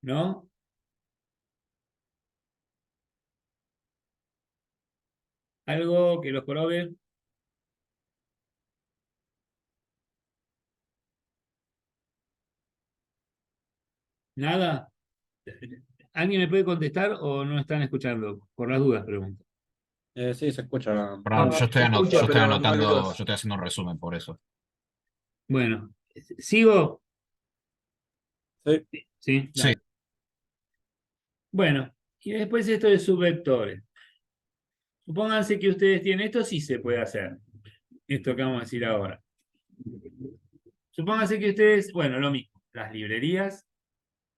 ¿No? ¿Algo que los probe? ¿Nada? ¿Alguien me puede contestar o no están escuchando? Por las dudas, pregunto. Sí, se escucha. Perdón, Se escucha, yo estoy pero no anotando, yo gritas. estoy haciendo un resumen por eso. Bueno, ¿sigo? Sí. Sí, Sí, dale. Bueno, y después esto de subvectores. Supónganse que ustedes tienen, esto sí se puede hacer, esto que vamos a decir ahora. Supónganse que ustedes, bueno, lo mismo, las librerías,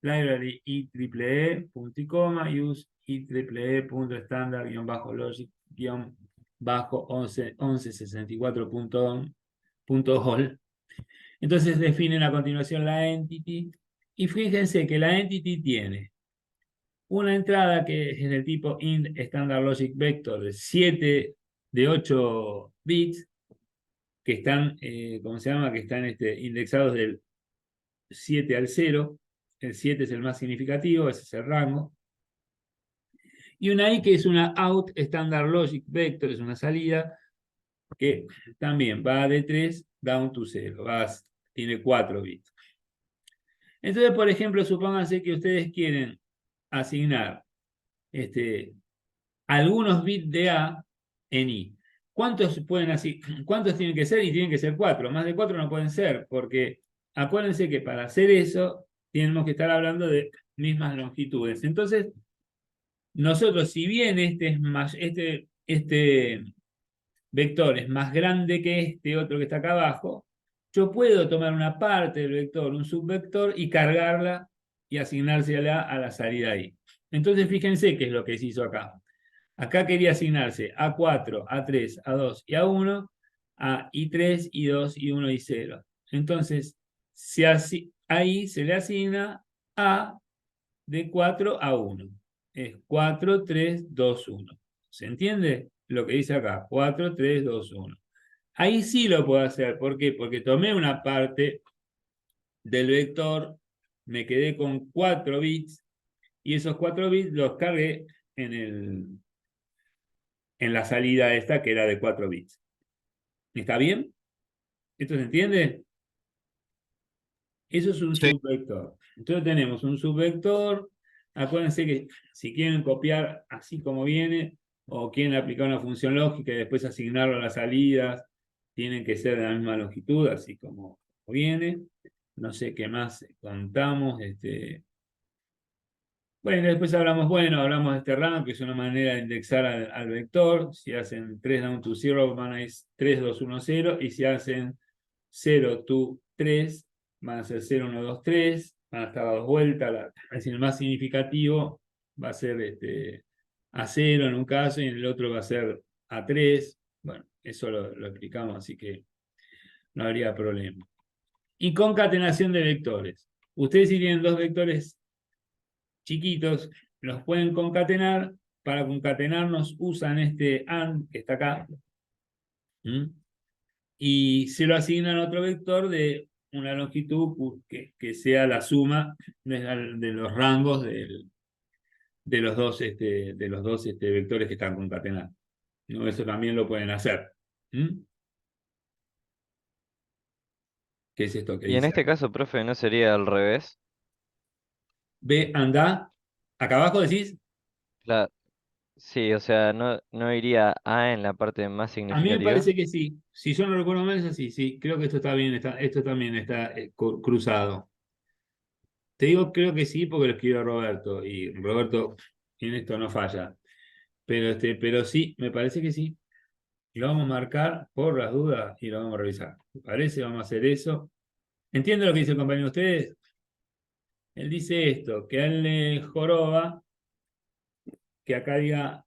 library IEEE, punto y coma, use IEEE.standard-logic-1164.all. Entonces definen a continuación la entity, y fíjense que la entity tiene una entrada que es del tipo int standard logic vector de 8 bits, que están, ¿cómo se llama? Que están indexados del 7 al 0. El 7 es el más significativo, ese es el rango. Y una I que es una out standard logic vector, es una salida que también va de 3 down to 0, tiene 4 bits. Entonces, por ejemplo, supónganse que ustedes quieren asignar algunos bits de A en I. ¿Cuántos tienen que ser? Y tienen que ser 4. Más de 4 no pueden ser, porque acuérdense que para hacer eso tenemos que estar hablando de mismas longitudes. Entonces, nosotros, si bien este vector es más grande que este otro que está acá abajo, yo puedo tomar una parte del vector, un subvector, y cargarla y asignársela a la salida ahí. Entonces fíjense qué es lo que se hizo acá. Acá quería asignarse A4, A3, A2 y A1, a I3, I2, I1 y 0. Entonces, ahí se le asigna A de 4 a 1. Es 4, 3, 2, 1. ¿Se entiende lo que dice acá? 4, 3, 2, 1. Ahí sí lo puedo hacer. ¿Por qué? Porque tomé una parte del vector, me quedé con 4 bits, y esos 4 bits los cargué en la salida esta que era de 4 bits. ¿Está bien? ¿Esto se entiende? Eso es un Sí. subvector. Entonces tenemos un subvector. Acuérdense que si quieren copiar así como viene, o quieren aplicar una función lógica y después asignarlo a las salidas, tienen que ser de la misma longitud, así como viene. No sé qué más contamos. Bueno, después hablamos de este rank, que es una manera de indexar al vector. Si hacen 3 down to 0, van a ir 3, 2, 1, 0. Y si hacen 0 to 3, van a ser 0, 1, 2, 3. Van a estar a dos vueltas. Es decir, el más significativo va a ser a 0 en un caso y en el otro va a ser a 3. Bueno, eso lo explicamos, así que no habría problema. Y concatenación de vectores. Ustedes si tienen dos vectores chiquitos, los pueden concatenar. Para concatenarnos usan este AND que está acá. Y se lo asignan a otro vector de una longitud que sea la suma de los rangos de los dos, vectores que están concatenados. ¿No? Eso también lo pueden hacer. ¿Qué es esto que Y en dice este acá? caso, profe, ¿no sería al revés? Ve, anda. Acá abajo decís. La, sí, o sea, no iría A en la parte más A mí me significativa. parece que sí. Si yo no recuerdo mal, es así. Sí, creo que esto está bien. Esto también está cruzado. Te digo, creo que sí, porque lo escribió Roberto. Y Roberto en esto no falla. Pero sí, me parece que sí. Lo vamos a marcar por las dudas y lo vamos a revisar. ¿Me parece? Vamos a hacer eso. ¿Entienden lo que dice el compañero de ustedes? Él dice esto, que a él le joroba que acá diga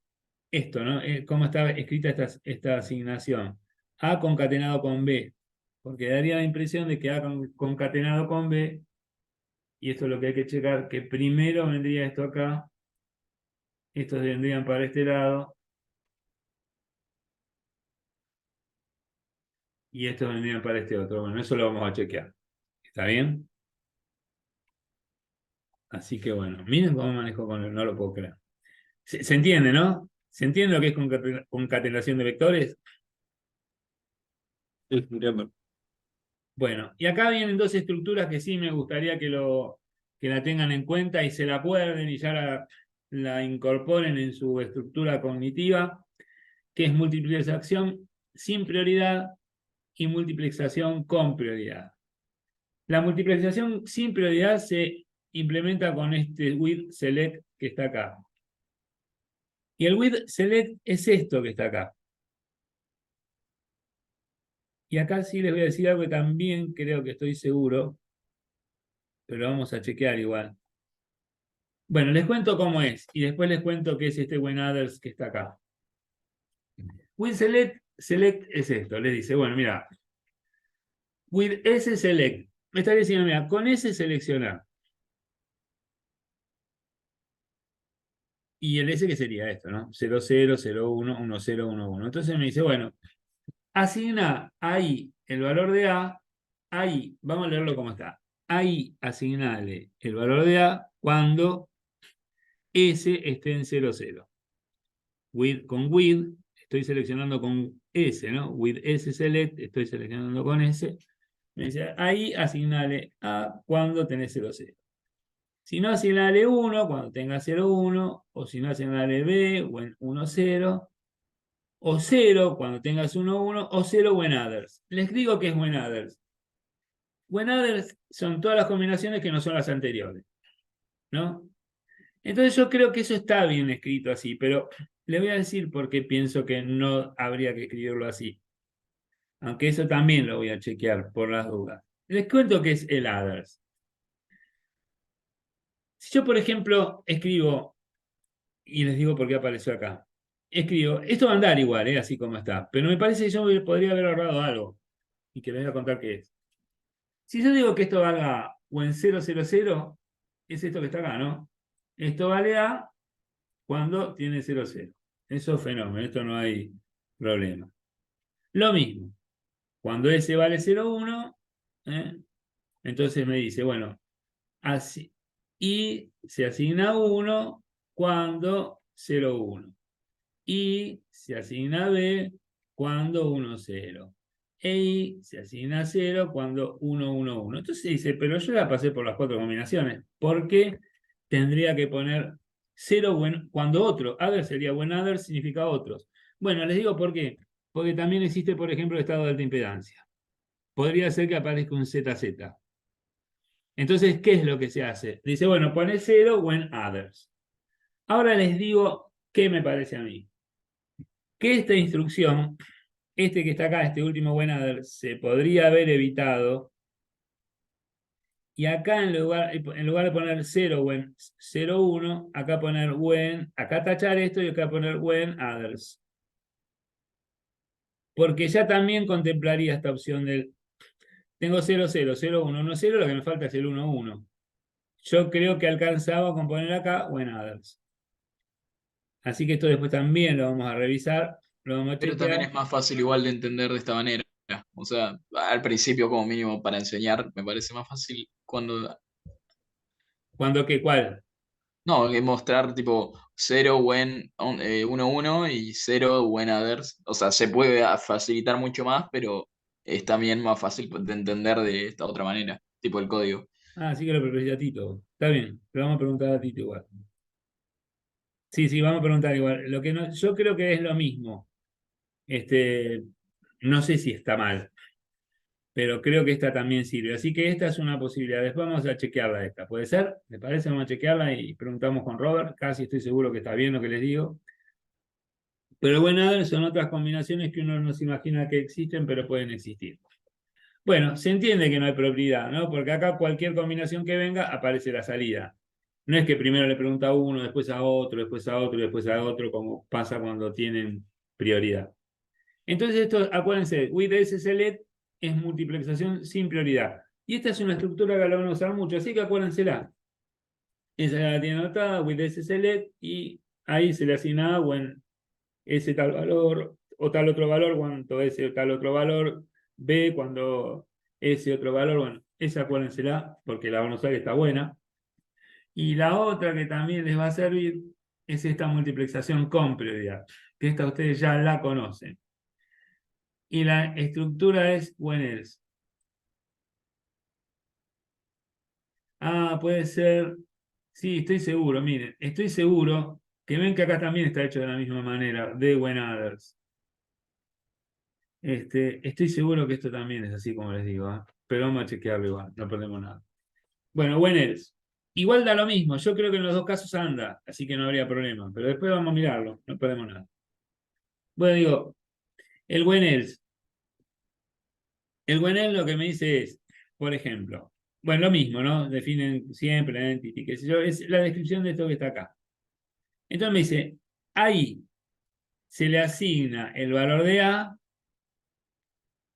esto, ¿no? ¿Cómo está escrita esta asignación? A concatenado con B. Porque daría la impresión de que A concatenado con B, y esto es lo que hay que checar, que primero vendría esto acá, estos vendrían para este lado, y estos vendrían para este otro. Bueno, eso lo vamos a chequear. ¿Está bien? Así que bueno, miren cómo manejo no lo puedo creer. ¿Se entiende, no? ¿Se entiende lo que es concatenación de vectores? Sí, entiendo. Bueno, y acá vienen dos estructuras que sí me gustaría que la tengan en cuenta y se la acuerden y ya la incorporen en su estructura cognitiva, que es multiplexación sin prioridad y multiplexación con prioridad. La multiplexación sin prioridad se implementa con este with select que está acá. Y el with select es esto que está acá. Y acá sí les voy a decir algo que también creo que estoy seguro, pero lo vamos a chequear igual. Bueno, les cuento cómo es y después les cuento qué es este when others que está acá. With select es esto, les dice, bueno, mira, with S select, me está diciendo, mira, con S seleccionar. Y el S que sería esto, ¿no? 0, 0, 0, 1, 1, 0, 1, 1. Entonces me dice, bueno, asigna ahí el valor de A, ahí, vamos a leerlo como está. Ahí asignale el valor de A cuando S esté en 0, 0. Con with, estoy seleccionando con S, ¿no? With S select, estoy seleccionando con S. Me dice, ahí asignale A cuando tenés 0, 0. Si no, asignale 1 cuando tenga 0, 1. O si no, asignale B o en 1, 0. O 0 cuando tengas 1, 1. O 0 when others. Les digo que es when others. When others son todas las combinaciones que no son las anteriores, ¿no? Entonces yo creo que eso está bien escrito así, pero le voy a decir por qué pienso que no habría que escribirlo así. Aunque eso también lo voy a chequear por las dudas. Les cuento qué es el others. Si yo, por ejemplo, escribo, y les digo por qué apareció acá, escribo, esto va a andar igual, así como está, pero me parece que yo podría haber ahorrado algo, y que les voy a contar qué es. Si yo digo que esto valga o en 000, es esto que está acá, ¿no? Esto vale A cuando tiene 0,0. Eso es fenómeno, esto no hay problema. Lo mismo, cuando S vale 0,1, entonces me dice, bueno, así, y se asigna 1 cuando 0,1. Y se asigna B cuando 1, 0. E I se asigna 0 cuando 1, 1, 1. Entonces dice, pero yo la pasé por las 4 combinaciones. ¿Por qué tendría que poner 0 cuando otro? Other sería when other, significa otros. Bueno, les digo por qué. Porque también existe, por ejemplo, el estado de alta impedancia. Podría ser que aparezca un ZZ. Entonces, ¿qué es lo que se hace? Dice, bueno, pone 0 when others. Ahora les digo qué me parece a mí. Que esta instrucción, este que está acá, este último when other, se podría haber evitado. Y acá en lugar de poner 0 when 0,1, acá poner when, acá tachar esto y acá poner when others. Porque ya también contemplaría esta opción del, tengo 0, 0, 0, 1, 1, 0, lo que me falta es el 1, 1. Yo creo que alcanzaba con poner acá when others. Así que esto después también lo vamos a revisar, lo vamos a Pero también chequear. es más fácil igual de entender de esta manera. O sea, al principio como mínimo para enseñar, me parece más fácil cuando... ¿Cuándo qué? ¿Cuál? No, que mostrar tipo 0 when 1, 1 y 0 when others. O sea, se puede facilitar mucho más, pero es también más fácil de entender de esta otra manera, tipo el código. Ah, sí que lo preferís a Tito. Está bien, pero vamos a preguntar a Tito igual. Sí, sí, vamos a preguntar igual. Lo que no, yo creo que es lo mismo. No sé si está mal, pero creo que esta también sirve. Así que esta es una posibilidad. Después vamos a chequearla esta. ¿Puede ser? ¿Le parece? Vamos a chequearla y preguntamos con Robert. Casi estoy seguro que está bien lo que les digo. Pero bueno, son otras combinaciones que uno no se imagina que existen, pero pueden existir. Bueno, se entiende que no hay prioridad, ¿no? Porque acá cualquier combinación que venga aparece la salida. No es que primero le pregunta a uno, después a otro, después a otro, después a otro, como pasa cuando tienen prioridad. Entonces, esto, acuérdense, with select es multiplexación sin prioridad. Y esta es una estructura que la van a usar mucho, así que acuérdensela. Esa ya la tienen anotada, with select, y ahí se le asigna when S tal valor, o tal otro valor, cuando S tal otro valor, B cuando S otro valor, bueno, esa acuérdensela, porque la van a usar que está buena. Y la otra que también les va a servir es esta multiplexación con prioridad, que esta ustedes ya la conocen. Y la estructura es when else. Ah, puede ser. Sí, estoy seguro, miren, estoy seguro que ven que acá también está hecho de la misma manera, de when others. Estoy seguro que esto también es así como les digo, pero vamos a chequearlo igual, no perdemos nada. Bueno, when else. Igual da lo mismo, yo creo que en los dos casos anda, así que no habría problema, pero después vamos a mirarlo, no perdemos nada. Bueno, digo, el when else. El when else lo que me dice es, por ejemplo, bueno, lo mismo, ¿no? Definen siempre la entity, qué sé yo, es la descripción de esto que está acá. Entonces me dice, ahí se le asigna el valor de A,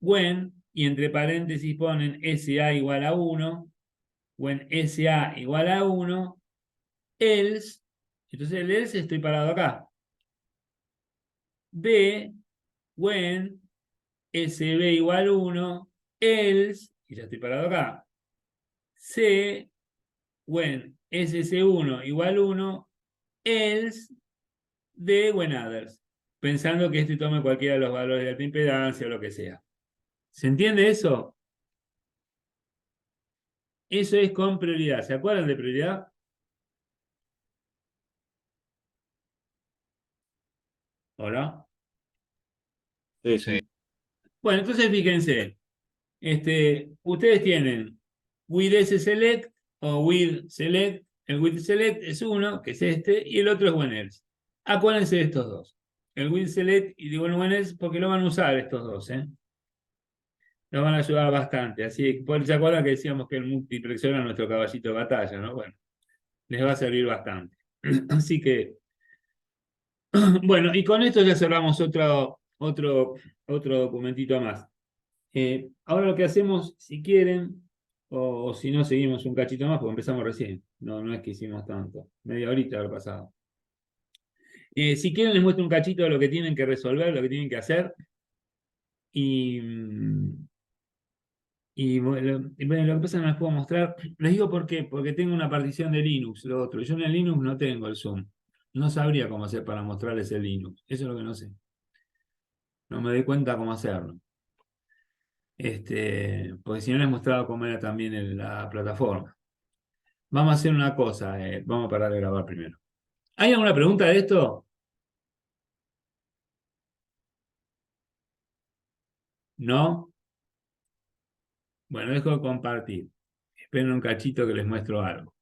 when, y entre paréntesis ponen SA igual a 1, when SA igual a 1, else, entonces el else estoy parado acá. B, when SB igual a 1, else, y ya estoy parado acá. C, when SC1 igual a 1, else, D, when others. Pensando que este tome cualquiera de los valores de alta impedancia o lo que sea. ¿Se entiende eso? Eso es con prioridad. ¿Se acuerdan de prioridad? ¿Hola? Sí, Sí. sí. Bueno, entonces fíjense. Ustedes tienen with select o with select. El with select es uno, que es este, y el otro es when else. Acuérdense de estos dos. El with select y digo el when else porque lo van a usar estos dos, ¿eh? nos van a ayudar bastante. Así, ¿se acuerdan que decíamos que el multiplexor era nuestro caballito de batalla, ¿no? Bueno, les va a servir bastante. Así que, bueno, y con esto ya cerramos otro documentito más. Ahora lo que hacemos, si quieren, o si no, seguimos un cachito más, porque empezamos recién. No es que hicimos tanto. Media horita haber pasado. Si quieren, les muestro un cachito de lo que tienen que resolver, lo que tienen que hacer. Y, bueno, lo que pasa es que no les puedo mostrar. Les digo por qué, porque tengo una partición de Linux, lo otro. Yo en el Linux no tengo el Zoom. No sabría cómo hacer para mostrarles el Linux. Eso es lo que no sé. No me doy cuenta cómo hacerlo. Porque si no les he mostrado cómo era también la plataforma. Vamos a hacer una cosa, vamos a parar de grabar primero. ¿Hay alguna pregunta de esto? ¿No? Bueno, dejo de compartir. Esperen un cachito que les muestro algo.